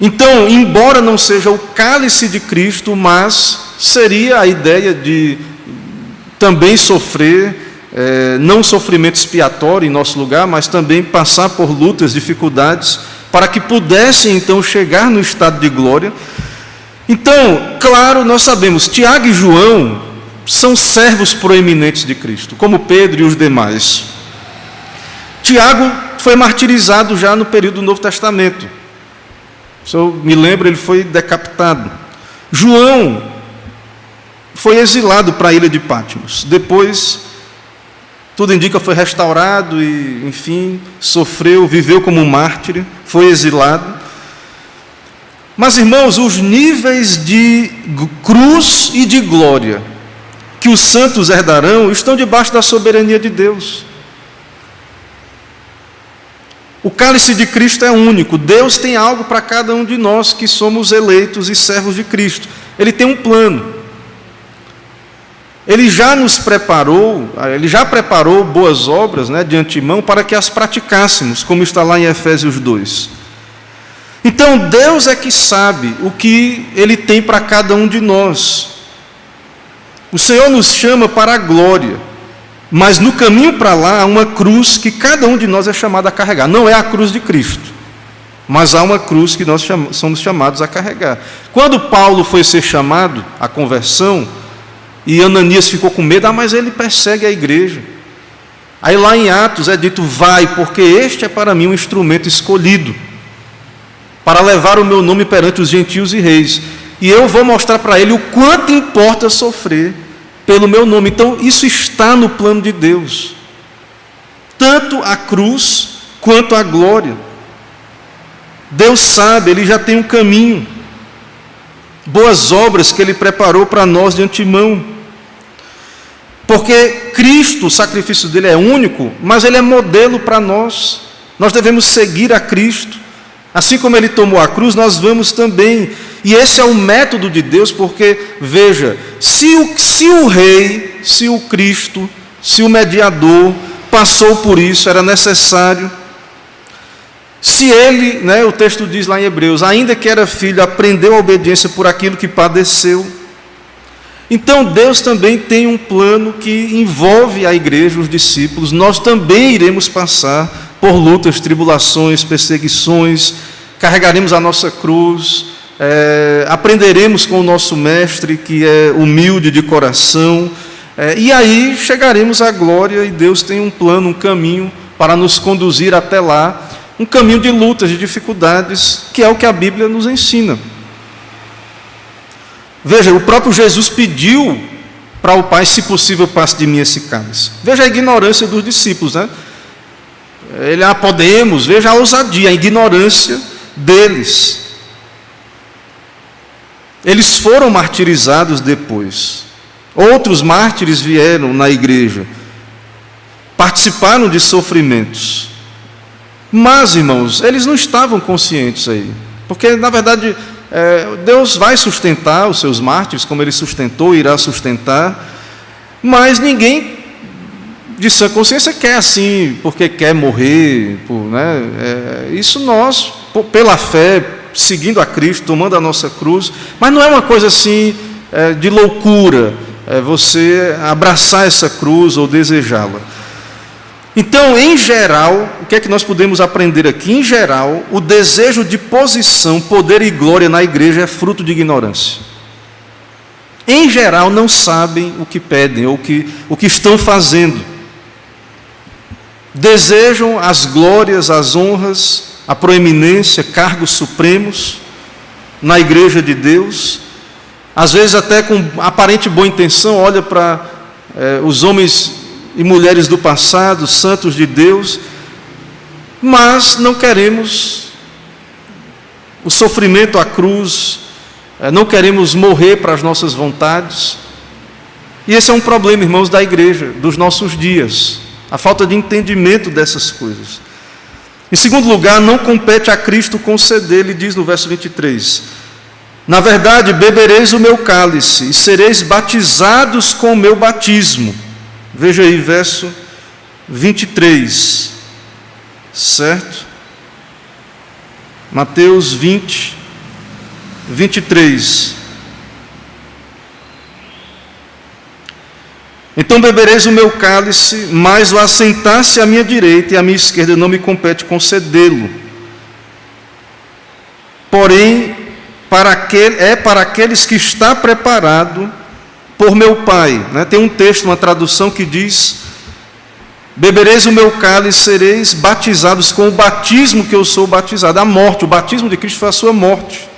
Speaker 1: Então, embora não seja o cálice de Cristo, mas seria a ideia de também sofrer, não sofrimento expiatório em nosso lugar, mas também passar por lutas, dificuldades, para que pudessem então chegar no estado de glória. Então, claro, nós sabemos, Tiago e João são servos proeminentes de Cristo, como Pedro e os demais. Tiago foi martirizado já no período do Novo Testamento. Se eu me lembro, ele foi decapitado. João foi exilado para a ilha de Patmos. Depois, tudo indica, foi restaurado e, enfim, sofreu, viveu como um mártir, foi exilado. Mas, irmãos, os níveis de cruz e de glória que os santos herdarão estão debaixo da soberania de Deus. O cálice de Cristo é único. Deus tem algo para cada um de nós que somos eleitos e servos de Cristo. Ele tem um plano. Ele já nos preparou, Ele já preparou boas obras, de antemão para que as praticássemos, como está lá em Efésios 2. Então Deus é que sabe o que Ele tem para cada um de nós. O Senhor nos chama para a glória. Mas no caminho para lá há uma cruz que cada um de nós é chamado a carregar. Não é a cruz de Cristo, mas há uma cruz que nós somos chamados a carregar. Quando Paulo foi ser chamado à conversão, e Ananias ficou com medo, mas ele persegue a igreja. Aí lá em Atos é dito, vai, porque este é para mim um instrumento escolhido, para levar o meu nome perante os gentios e reis. E eu vou mostrar para ele o quanto importa sofrer pelo meu nome. Então isso está no plano de Deus, tanto a cruz quanto a glória. Deus sabe, Ele já tem um caminho, boas obras que Ele preparou para nós de antemão, porque Cristo, o sacrifício dele é único, mas ele é modelo para nós. Nós devemos seguir a Cristo, assim como Ele tomou a cruz, nós vamos também. E esse é o método de Deus, porque, veja, se o rei, se o Cristo, se o mediador passou por isso, era necessário. Se ele, o texto diz lá em Hebreus, ainda que era filho, aprendeu a obediência por aquilo que padeceu. Então Deus também tem um plano que envolve a igreja, os discípulos. Nós também iremos passar por lutas, tribulações, perseguições, carregaremos a nossa cruz, aprenderemos com o nosso mestre, que é humilde de coração, e aí chegaremos à glória, e Deus tem um plano, um caminho para nos conduzir até lá, um caminho de lutas, de dificuldades, que é o que a Bíblia nos ensina. Veja, o próprio Jesus pediu para o Pai, se possível, passe de mim esse cálice. Veja a ignorância dos discípulos, podemos, veja a ousadia, a ignorância deles. Eles foram martirizados depois. Outros mártires vieram na igreja, participaram de sofrimentos. Mas, irmãos, eles não estavam conscientes aí, porque, na verdade, Deus vai sustentar os seus mártires, como Ele sustentou, irá sustentar, mas ninguém de sã consciência quer assim, porque quer morrer, isso nós, pela fé, seguindo a Cristo, tomando a nossa cruz, mas não é uma coisa assim de loucura, você abraçar essa cruz ou desejá-la. Então, em geral, o que é que nós podemos aprender aqui? Em geral, o desejo de posição, poder e glória na igreja é fruto de ignorância. Em geral, não sabem o que pedem ou o que estão fazendo. Desejam as glórias, as honras, a proeminência, cargos supremos na igreja de Deus. Às vezes até com aparente boa intenção, olha para os homens e mulheres do passado, santos de Deus, mas não queremos o sofrimento, a cruz, não queremos morrer para as nossas vontades. E esse é um problema, irmãos, da igreja, dos nossos dias, a falta de entendimento dessas coisas. Em segundo lugar, não compete a Cristo conceder, ele diz no verso 23, na verdade, bebereis o meu cálice e sereis batizados com o meu batismo. Veja aí, verso 23, certo? Mateus 20, 23. Então bebereis o meu cálice, mas o assentar-se à minha direita e à minha esquerda não me compete concedê-lo. Porém, para aqueles que está preparado por meu Pai. Tem um texto, uma tradução que diz, bebereis o meu cálice, sereis batizados com o batismo que eu sou batizado. A morte, o batismo de Cristo foi a sua morte.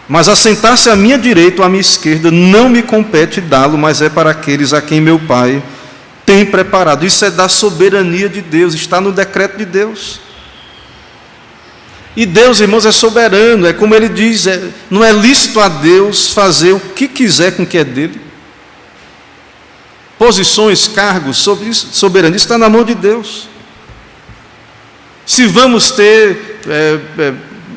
Speaker 1: Mas assentar-se à minha direita ou à minha esquerda não me compete dá-lo, mas é para aqueles a quem meu Pai tem preparado. Isso é da soberania de Deus, está no decreto de Deus. E Deus, irmãos, é soberano, é como Ele diz, não é lícito a Deus fazer o que quiser com o que é dele. posições, cargos, soberania, isso está na mão de Deus. Se vamos ter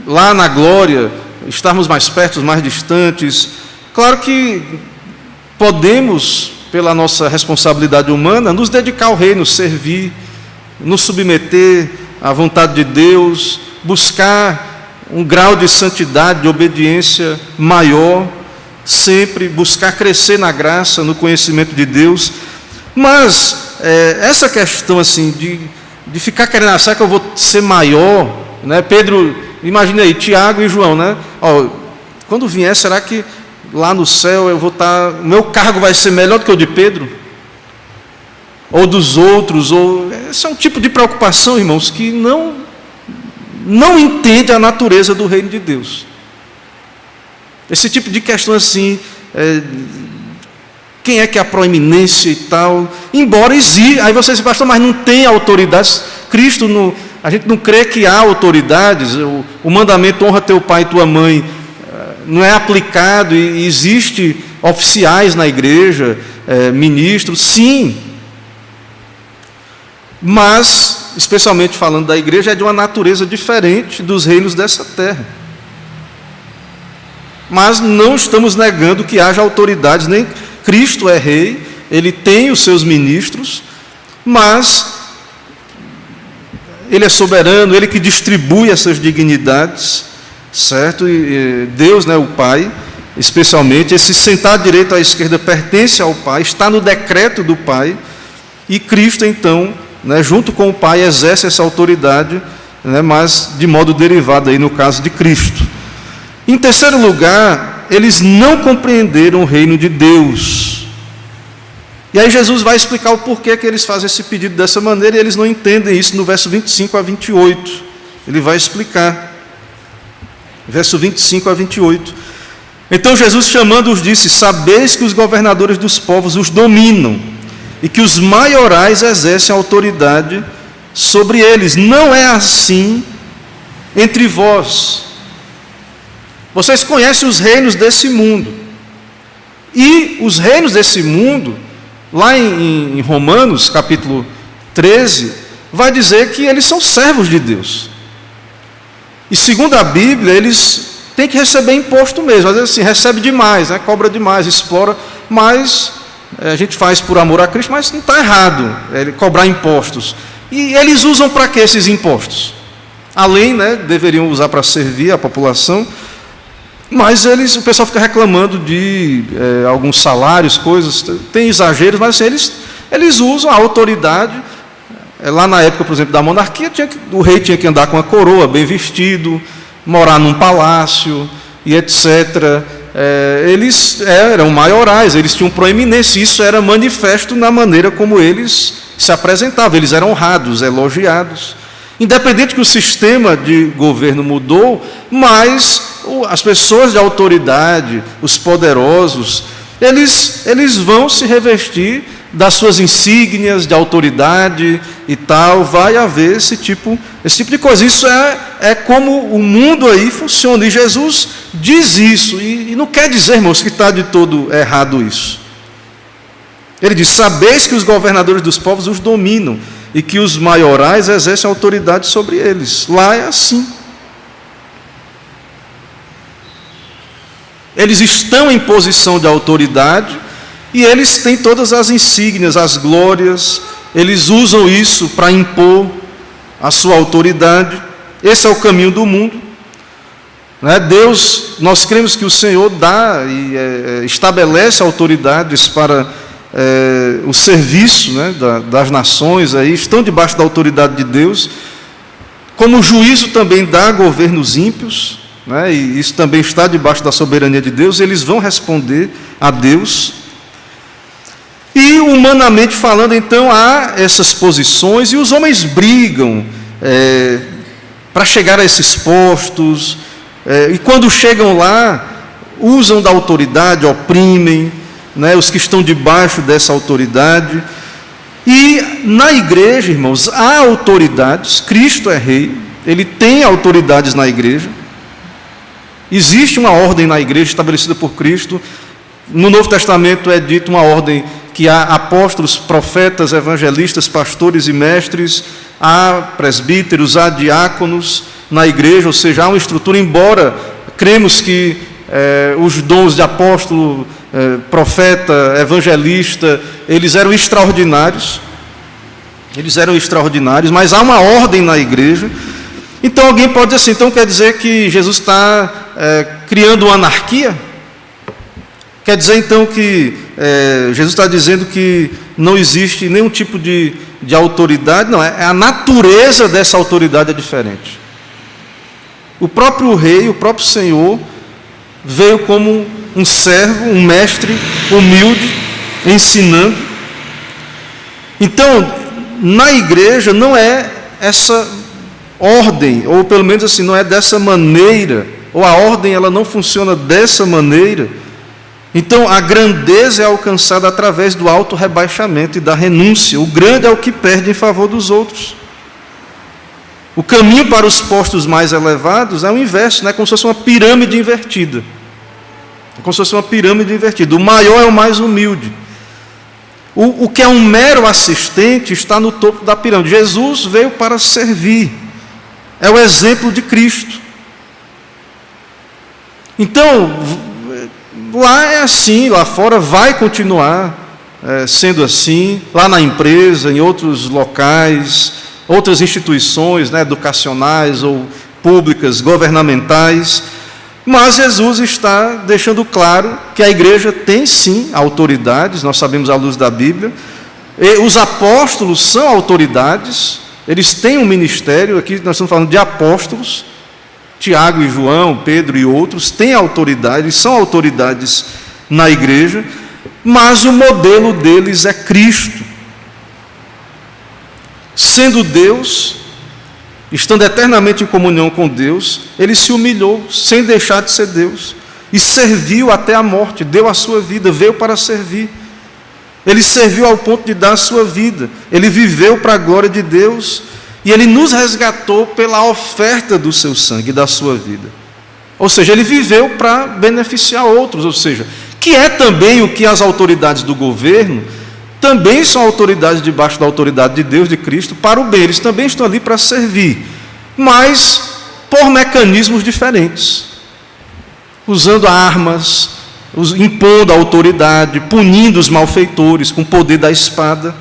Speaker 1: lá na glória, estarmos mais perto, mais distantes, claro que podemos, pela nossa responsabilidade humana, nos dedicar ao reino, servir, nos submeter à vontade de Deus, buscar um grau de santidade, de obediência maior, sempre buscar crescer na graça, no conhecimento de Deus. Mas essa questão assim de ficar querendo, será que eu vou ser maior, né? Pedro, imagina aí, Tiago e João, né? Quando vier, será que lá no céu eu vou estar, o meu cargo vai ser melhor do que o de Pedro? Ou dos outros? Esse é um tipo de preocupação, irmãos, que não entende a natureza do reino de Deus. Esse tipo de questão assim, quem é que é a proeminência e tal, embora exista, aí você diz, pastor, mas não tem autoridades. Cristo, a gente não crê que há autoridades, o mandamento honra teu pai e tua mãe, não é aplicado, e existe oficiais na igreja, ministros, sim, mas, especialmente falando da igreja, é de uma natureza diferente dos reinos dessa terra. Mas não estamos negando que haja autoridades, nem Cristo é rei, ele tem os seus ministros, mas ele é soberano, ele que distribui essas dignidades, certo? E Deus, né, o Pai, especialmente, esse sentar à direita ou à esquerda pertence ao Pai, está no decreto do Pai, e Cristo, então, né, junto com o Pai, exerce essa autoridade, né, mas de modo derivado, aí no caso de Cristo. Em terceiro lugar, eles não compreenderam o reino de Deus. E aí Jesus vai explicar o porquê que eles fazem esse pedido dessa maneira, e eles não entendem isso no verso 25 a 28. Ele vai explicar. Verso 25 a 28. Então Jesus, chamando-os, disse: sabeis que os governadores dos povos os dominam, e que os maiorais exercem autoridade sobre eles. Não é assim entre vós. Vocês conhecem os reinos desse mundo. E os reinos desse mundo, lá em Romanos, capítulo 13, vai dizer que eles são servos de Deus. E segundo a Bíblia, eles têm que receber imposto mesmo. Às vezes assim, recebe demais, né? Cobra demais, explora, mas a gente faz por amor a Cristo, mas não está errado cobrar impostos. E eles usam para que esses impostos? Além, né, deveriam usar para servir a população, mas o pessoal fica reclamando de alguns salários, coisas, tem exageros, mas assim, eles usam a autoridade. Lá na época, por exemplo, da monarquia, o rei tinha que andar com a coroa, bem vestido, morar num palácio, e etc. Eles eram maiorais, eles tinham proeminência, isso era manifesto na maneira como eles se apresentavam, eles eram honrados, elogiados. Independente que o sistema de governo mudou, mas as pessoas de autoridade, os poderosos, eles vão se revestir das suas insígnias de autoridade e tal, vai haver esse tipo de coisa. Isso é como o mundo aí funciona, e Jesus diz isso, e não quer dizer, irmãos, que está de todo errado isso. Ele diz: sabeis que os governadores dos povos os dominam, e que os maiorais exercem autoridade sobre eles. Lá é assim. Eles estão em posição de autoridade, e eles têm todas as insígnias, as glórias, eles usam isso para impor a sua autoridade. Esse é o caminho do mundo. Deus, nós cremos que o Senhor dá e estabelece autoridades para o serviço, né, das nações, aí, estão debaixo da autoridade de Deus. Como o juízo também dá governos ímpios, né, e isso também está debaixo da soberania de Deus, eles vão responder a Deus. E humanamente falando, então, há essas posições, e os homens brigam para chegar a esses postos, e quando chegam lá, usam da autoridade, oprimem, né, os que estão debaixo dessa autoridade. E na igreja, irmãos, há autoridades. Cristo é rei, ele tem autoridades na igreja. Existe uma ordem na igreja estabelecida por Cristo. No Novo Testamento é dito uma ordem que há apóstolos, profetas, evangelistas, pastores e mestres, há presbíteros, há diáconos na igreja, ou seja, há uma estrutura, embora cremos que os dons de apóstolo, profeta, evangelista, eles eram extraordinários, mas há uma ordem na igreja. Então alguém pode dizer assim, então quer dizer que Jesus está criando uma anarquia? Quer dizer então que Jesus está dizendo que não existe nenhum tipo de autoridade? Não, a natureza dessa autoridade é diferente. O próprio rei, o próprio Senhor, veio como um servo, um mestre humilde, ensinando. Então, na igreja não é essa ordem, ou pelo menos assim, não é dessa maneira, ou a ordem ela não funciona dessa maneira. Então, a grandeza é alcançada através do auto-rebaixamento e da renúncia. O grande é o que perde em favor dos outros. O caminho para os postos mais elevados é o inverso, né? Como se fosse uma pirâmide invertida. É como se fosse uma pirâmide invertida. O maior é o mais humilde. O que é um mero assistente está no topo da pirâmide. Jesus veio para servir. É o exemplo de Cristo. Então, lá é assim, lá fora vai continuar sendo assim, lá na empresa, em outros locais, outras instituições, né, educacionais ou públicas, governamentais. Mas Jesus está deixando claro que a igreja tem sim autoridades, nós sabemos à luz da Bíblia. E os apóstolos são autoridades, eles têm um ministério, aqui nós estamos falando de apóstolos, Tiago e João, Pedro e outros, têm autoridade, são autoridades na igreja, mas o modelo deles é Cristo. Sendo Deus, estando eternamente em comunhão com Deus, ele se humilhou sem deixar de ser Deus e serviu até a morte, deu a sua vida, veio para servir. Ele serviu ao ponto de dar a sua vida, ele viveu para a glória de Deus e ele nos resgatou pela oferta do seu sangue e da sua vida. Ou seja, ele viveu para beneficiar outros, ou seja, que é também o que as autoridades do governo também são autoridades debaixo da autoridade de Deus, de Cristo, para o bem. Eles também estão ali para servir, mas por mecanismos diferentes, usando armas, impondo a autoridade, punindo os malfeitores com o poder da espada.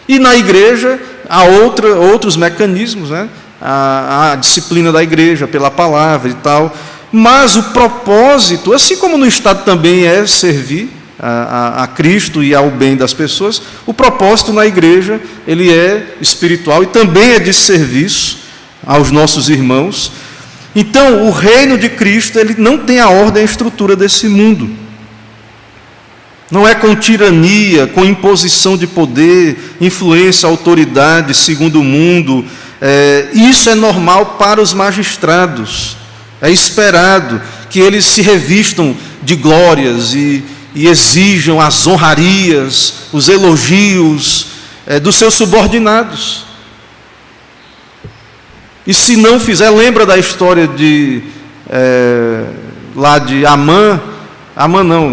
Speaker 1: E na igreja há outros mecanismos, né? A disciplina da igreja pela palavra e tal, mas o propósito, assim como no Estado também é servir a Cristo e ao bem das pessoas, o propósito na igreja ele é espiritual e também é de serviço aos nossos irmãos. Então, o reino de Cristo ele não tem a ordem e a estrutura desse mundo. Não é com tirania, com imposição de poder, influência, autoridade, segundo o mundo. Isso é normal para os magistrados. É esperado que eles se revistam de glórias e exijam as honrarias, os elogios dos seus subordinados. E se não fizer, lembra da história lá de Amã não,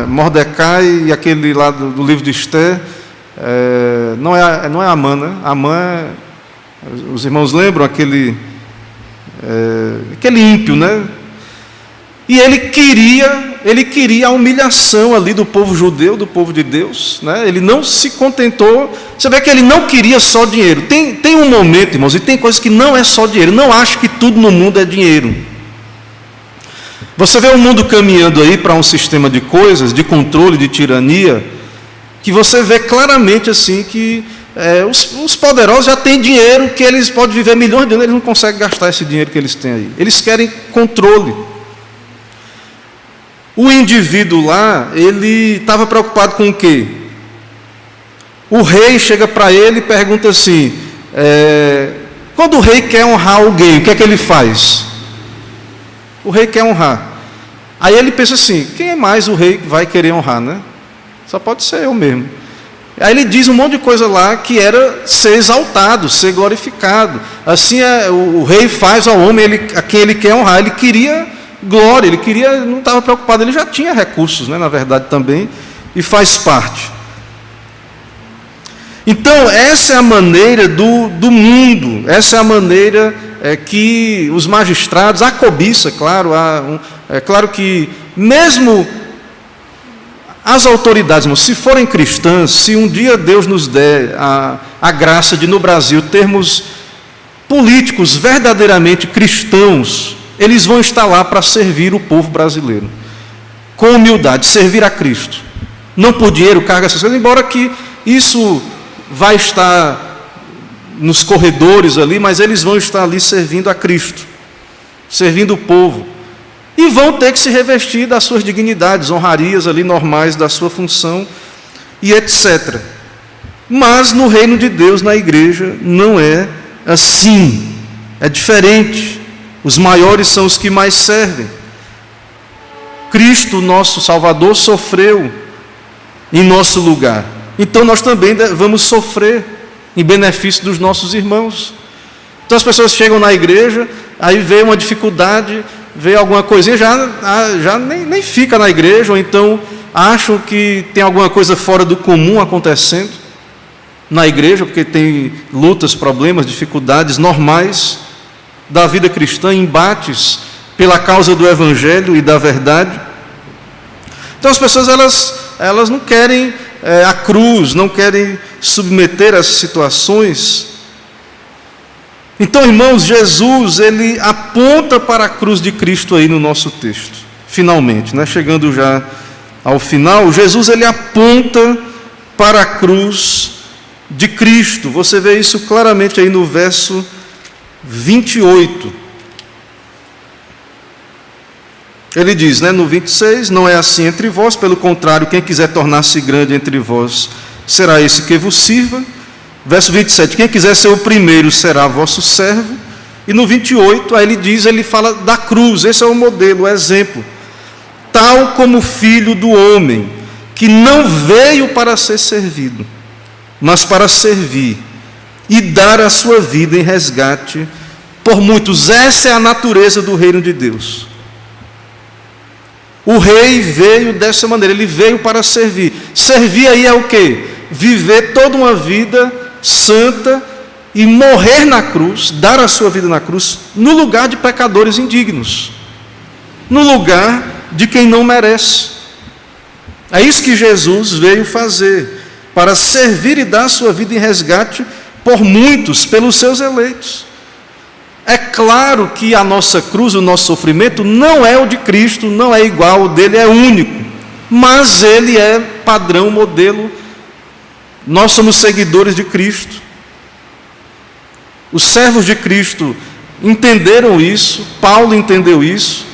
Speaker 1: Mordecai e aquele lá do livro de Esther, não é Amã, né? Amã, os irmãos lembram aquele ímpio, né? E ele queria a humilhação ali do povo judeu, do povo de Deus, né? Ele não se contentou. Você vê que ele não queria só dinheiro. Tem um momento, irmãos, e tem coisas que não é só dinheiro. Não acho que tudo no mundo é dinheiro. Você vê o mundo caminhando aí para um sistema de coisas, de controle, de tirania, que você vê claramente assim que os poderosos já têm dinheiro, que eles podem viver milhões de anos, eles não conseguem gastar esse dinheiro que eles têm aí. Eles querem controle. O indivíduo lá, ele estava preocupado com o quê? O rei chega para ele e pergunta assim, quando o rei quer honrar alguém, o que é que ele faz? O rei quer honrar. Aí ele pensa assim, quem é mais o rei que vai querer honrar, né? Só pode ser eu mesmo. Aí ele diz um monte de coisa lá que era ser exaltado, ser glorificado. Assim o rei faz ao homem a quem ele quer honrar. Ele queria glória, não estava preocupado, ele já tinha recursos, né, na verdade também, e faz parte. Então, essa é a maneira do mundo, essa é a maneira que os magistrados, a cobiça, claro, é claro que mesmo as autoridades, irmãos, se forem cristãs, se um dia Deus nos der a graça de, no Brasil, termos políticos verdadeiramente cristãos, eles vão estar lá para servir o povo brasileiro, com humildade, servir a Cristo, não por dinheiro, carga, essas coisas, embora que isso vai estar nos corredores ali, mas eles vão estar ali servindo a Cristo, servindo o povo, e vão ter que se revestir das suas dignidades, honrarias ali normais da sua função, e etc. Mas no reino de Deus, na igreja, não é assim, é diferente. Os maiores são os que mais servem. Cristo, nosso Salvador, sofreu em nosso lugar. Então nós também vamos sofrer em benefício dos nossos irmãos. Então as pessoas chegam na igreja, aí vê uma dificuldade, vê alguma coisinha, já nem fica na igreja, ou então acham que tem alguma coisa fora do comum acontecendo na igreja, porque tem lutas, problemas, dificuldades normais da vida cristã, embates pela causa do Evangelho e da verdade. Então as pessoas elas não querem a cruz, não querem submeter as situações. Então, irmãos, Jesus, ele aponta para a cruz de Cristo aí no nosso texto, finalmente, né? Chegando já ao final, Jesus, ele aponta para a cruz de Cristo. Você vê isso claramente aí no verso 28. Ele diz, né, no 26, não é assim entre vós, pelo contrário, quem quiser tornar-se grande entre vós, será esse que vos sirva. Verso 27, quem quiser ser o primeiro será vosso servo. E no 28, aí ele fala da cruz, esse é o modelo, o exemplo. Tal como o Filho do homem, que não veio para ser servido, mas para servir e dar a sua vida em resgate por muitos. Essa é a natureza do reino de Deus. O rei veio dessa maneira, ele veio para servir. Servir aí é o quê? Viver toda uma vida santa e morrer na cruz, dar a sua vida na cruz, no lugar de pecadores indignos, no lugar de quem não merece. É isso que Jesus veio fazer, para servir e dar a sua vida em resgate por muitos, pelos seus eleitos. É claro que a nossa cruz, o nosso sofrimento, não é o de Cristo, não é igual, o dele é único, mas ele é padrão, modelo. Nós somos seguidores de Cristo. Os servos de Cristo entenderam isso, Paulo entendeu isso.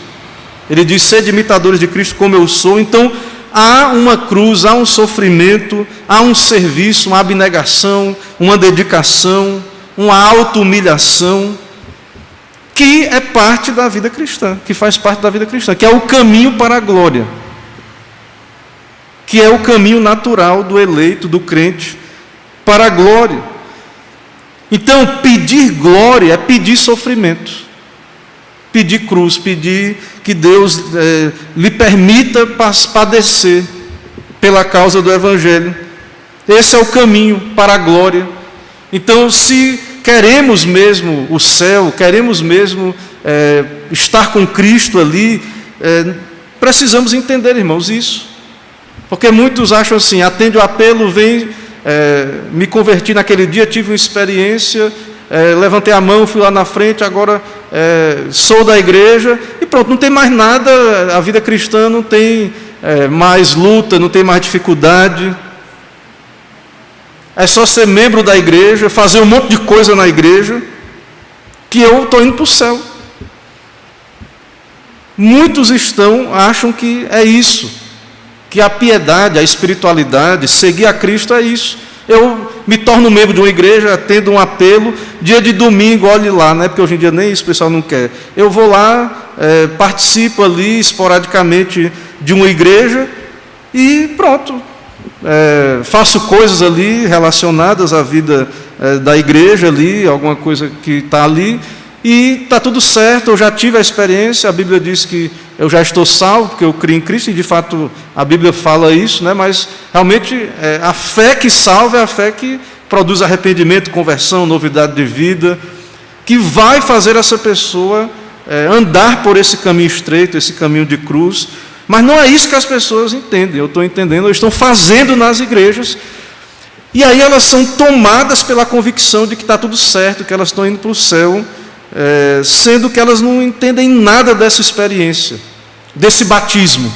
Speaker 1: Ele diz, sede imitadores de Cristo como eu sou. Então, há uma cruz, há um sofrimento, há um serviço, uma abnegação, uma dedicação, uma auto-humilhação, que é parte da vida cristã, que faz parte da vida cristã, que é o caminho para a glória, que é o caminho natural do eleito, do crente, para a glória. Então, pedir glória é pedir sofrimento, pedir cruz, pedir que Deus lhe permita padecer pela causa do Evangelho. Esse é o caminho para a glória. Então, se queremos mesmo o céu, queremos mesmo estar com Cristo ali, precisamos entender, irmãos, isso. Porque muitos acham assim, atende o apelo, vem, me converti naquele dia, tive uma experiência, levantei a mão, fui lá na frente, agora sou da igreja, e pronto, não tem mais nada, a vida cristã não tem mais luta, não tem mais dificuldade. É só ser membro da igreja, fazer um monte de coisa na igreja, que eu estou indo para o céu. Muitos acham que é isso, que a piedade, a espiritualidade, seguir a Cristo é isso. Eu me torno membro de uma igreja, atendo um apelo, dia de domingo, olhe lá, né? Porque hoje em dia nem isso o pessoal não quer. Eu vou lá, participo ali esporadicamente de uma igreja e pronto. Faço coisas ali relacionadas à vida da igreja ali, alguma coisa que está ali, e está tudo certo, eu já tive a experiência, a Bíblia diz que eu já estou salvo, porque eu creio em Cristo, e de fato a Bíblia fala isso, né? Mas realmente a fé que salva é a fé que produz arrependimento, conversão, novidade de vida, que vai fazer essa pessoa andar por esse caminho estreito, esse caminho de cruz. Mas não é isso que as pessoas entendem, eu estou entendendo, eles estão fazendo nas igrejas, e aí elas são tomadas pela convicção de que está tudo certo, que elas estão indo para o céu, sendo que elas não entendem nada dessa experiência, desse batismo,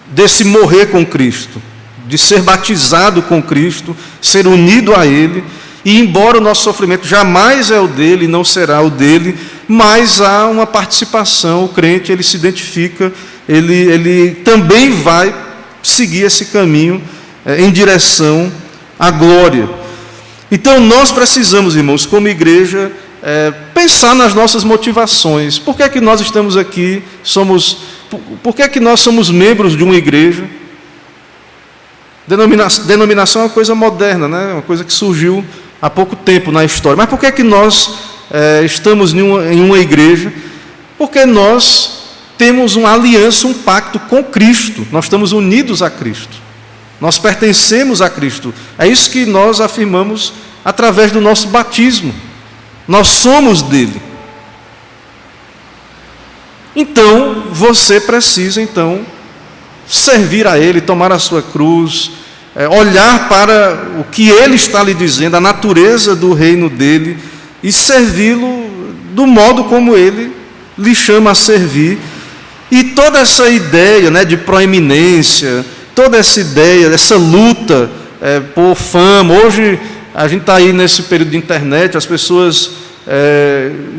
Speaker 1: desse morrer com Cristo, de ser batizado com Cristo, ser unido a Ele, e embora o nosso sofrimento jamais é o dele, não será o dele, mas há uma participação, o crente ele se identifica, ele também vai seguir esse caminho em direção à glória. Então nós precisamos, irmãos, como igreja, pensar nas nossas motivações. Por que é que nós estamos aqui? Por que é que nós somos membros de uma igreja? Denominação é uma coisa moderna, né? Uma coisa que surgiu há pouco tempo na história. Mas por que é que nós estamos em uma igreja? Porque nós temos uma aliança, um pacto com Cristo. Nós estamos unidos a Cristo. Nós pertencemos a Cristo. É isso que nós afirmamos através do nosso batismo. Nós somos dele. Então, você precisa, servir a ele, tomar a sua cruz, olhar para o que ele está lhe dizendo, a natureza do reino dele, e servi-lo do modo como ele lhe chama a servir. E toda essa ideia, né, de proeminência, toda essa ideia, essa luta por fama. Hoje a gente está aí nesse período de internet, as pessoas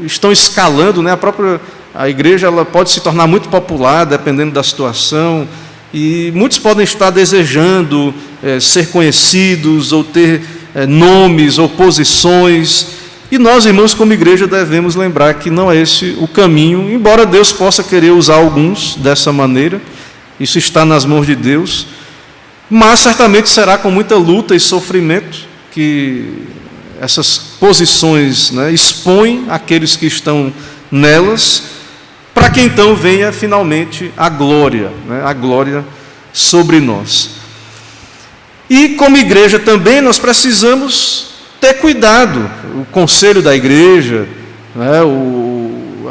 Speaker 1: estão escalando, né? A igreja ela pode se tornar muito popular, dependendo da situação, e muitos podem estar desejando ser conhecidos, ou ter nomes ou posições, e nós, irmãos, como igreja, devemos lembrar que não é esse o caminho, embora Deus possa querer usar alguns dessa maneira, isso está nas mãos de Deus, mas certamente será com muita luta e sofrimento que essas posições, né, expõem aqueles que estão nelas, para que então venha finalmente a glória, né, a glória sobre nós. E como igreja também nós precisamos ter cuidado, o conselho da igreja, né,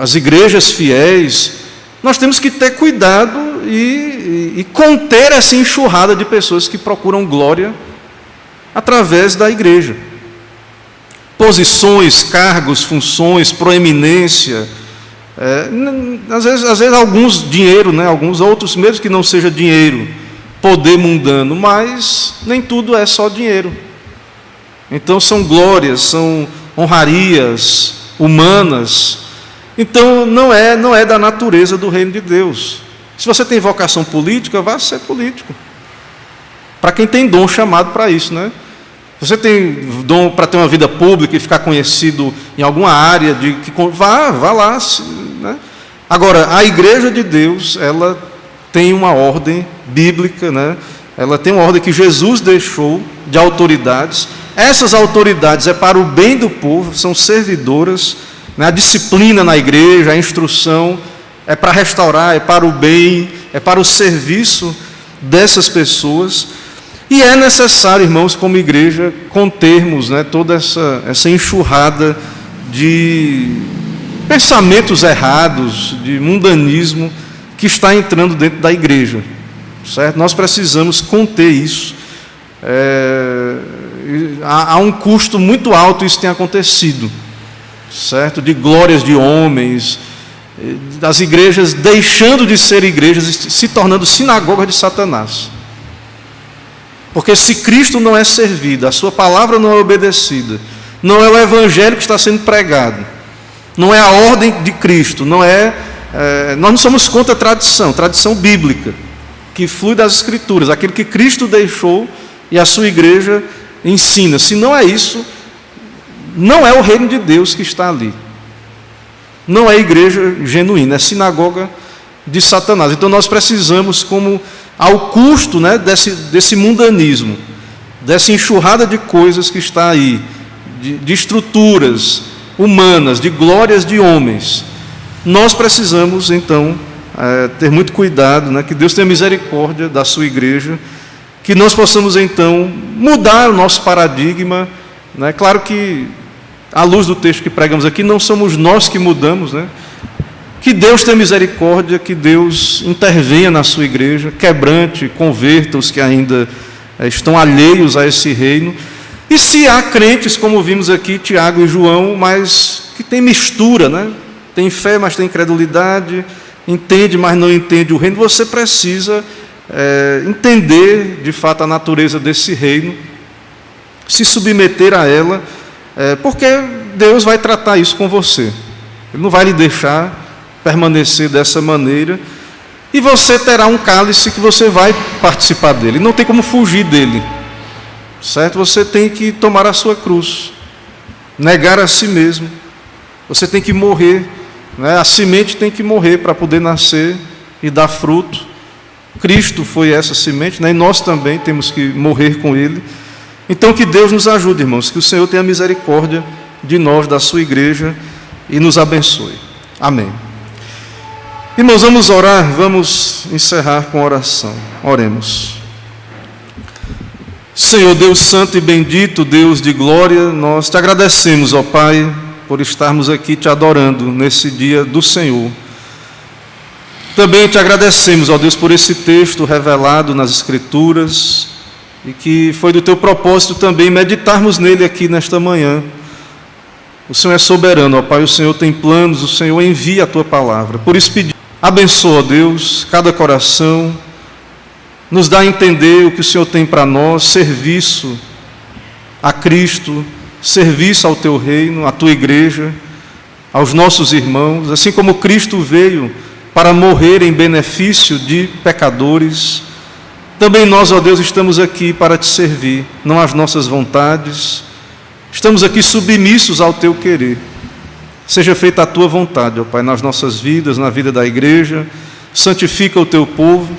Speaker 1: as igrejas fiéis, nós temos que ter cuidado e conter essa enxurrada de pessoas que procuram glória através da igreja. Posições, cargos, funções, proeminência, às vezes alguns dinheiro, né, alguns outros mesmo que não seja dinheiro, poder mundano, mas nem tudo é só dinheiro. Então são glórias, são honrarias humanas. Então não é da natureza do reino de Deus. Se você tem vocação política, vá ser político. Para quem tem dom chamado para isso, né? Você tem dom para ter uma vida pública e ficar conhecido em alguma área, vá lá. Né? Agora, a igreja de Deus, ela tem uma ordem bíblica, né? Ela tem uma ordem que Jesus deixou de autoridades. Essas autoridades é para o bem do povo, são servidoras, né? A disciplina na igreja, a instrução, é para restaurar, é para o bem, é para o serviço dessas pessoas. E é necessário, irmãos, como igreja, contermos, né, toda essa enxurrada de pensamentos errados, de mundanismo que está entrando dentro da igreja, certo? Nós precisamos conter isso. Há um custo muito alto isso tem acontecido, certo? De glórias de homens, das igrejas deixando de ser igrejas e se tornando sinagoga de Satanás. Porque se Cristo não é servido, a sua palavra não é obedecida, não é o evangelho que está sendo pregado, não é a ordem de Cristo, nós não somos contra a tradição bíblica, que flui das Escrituras, aquilo que Cristo deixou e a sua igreja ensina. Se não é isso, não é o reino de Deus que está ali. Não é igreja genuína, é sinagoga de Satanás. Então nós precisamos, como ao custo, né, desse mundanismo, dessa enxurrada de coisas que está aí, de estruturas humanas, de glórias de homens, nós precisamos, então, ter muito cuidado, né? Que Deus tenha misericórdia da sua igreja, que nós possamos, então, mudar o nosso paradigma, né? Claro que, à luz do texto que pregamos aqui, não somos nós que mudamos, né? Que Deus tenha misericórdia, que Deus intervenha na sua igreja, quebrante, converta os que ainda estão alheios a esse reino. E se há crentes, como vimos aqui, Tiago e João, mas que tem mistura, né? Tem fé, mas tem incredulidade, entende, mas não entende o reino, você precisa entender, de fato, a natureza desse reino, se submeter a ela, porque Deus vai tratar isso com você. Ele não vai lhe deixar permanecer dessa maneira, e você terá um cálice que você vai participar dele, não tem como fugir dele, certo? Você tem que tomar a sua cruz, negar a si mesmo, você tem que morrer, né? A semente tem que morrer para poder nascer e dar fruto. Cristo foi essa semente, né? E nós também temos que morrer com Ele. Então que Deus nos ajude, irmãos, que o Senhor tenha misericórdia de nós, da sua igreja, e nos abençoe. Amém. Irmãos, vamos orar, vamos encerrar com oração. Oremos. Senhor Deus santo e bendito, Deus de glória, nós te agradecemos, ó Pai, por estarmos aqui te adorando nesse dia do Senhor. Também te agradecemos, ó Deus, por esse texto revelado nas Escrituras, e que foi do teu propósito também meditarmos nele aqui nesta manhã. O Senhor é soberano, ó Pai, o Senhor tem planos, o Senhor envia a tua palavra. Por isso pedimos, abençoa, ó Deus, cada coração, nos dá a entender o que o Senhor tem para nós, serviço a Cristo, serviço ao teu reino, à tua igreja, aos nossos irmãos, assim como Cristo veio para morrer em benefício de pecadores, também nós, ó Deus, estamos aqui para te servir, não às nossas vontades, estamos aqui submissos ao teu querer. Seja feita a tua vontade, ó Pai, nas nossas vidas, na vida da igreja, santifica o teu povo,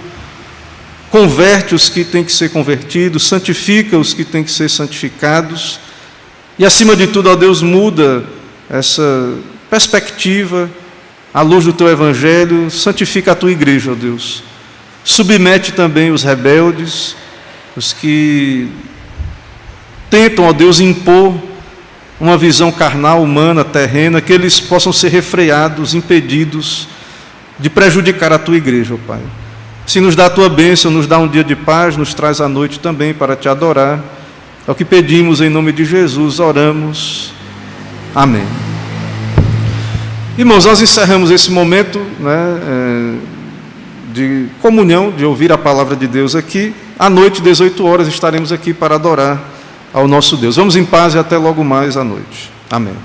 Speaker 1: converte os que têm que ser convertidos, santifica os que têm que ser santificados, e acima de tudo, ó Deus, muda essa perspectiva à luz do teu evangelho, santifica a tua igreja, ó Deus. Submete também os rebeldes, os que tentam, ó Deus, impor uma visão carnal, humana, terrena, que eles possam ser refreados, impedidos de prejudicar a tua igreja, ó Pai. Se nos dá a tua bênção, nos dá um dia de paz, nos traz a noite também para te adorar. É o que pedimos em nome de Jesus, oramos. Amém. Irmãos, nós encerramos esse momento, né, de comunhão, de ouvir a palavra de Deus aqui. À noite, 18 horas, estaremos aqui para adorar ao nosso Deus. Vamos em paz e até logo mais à noite. Amém.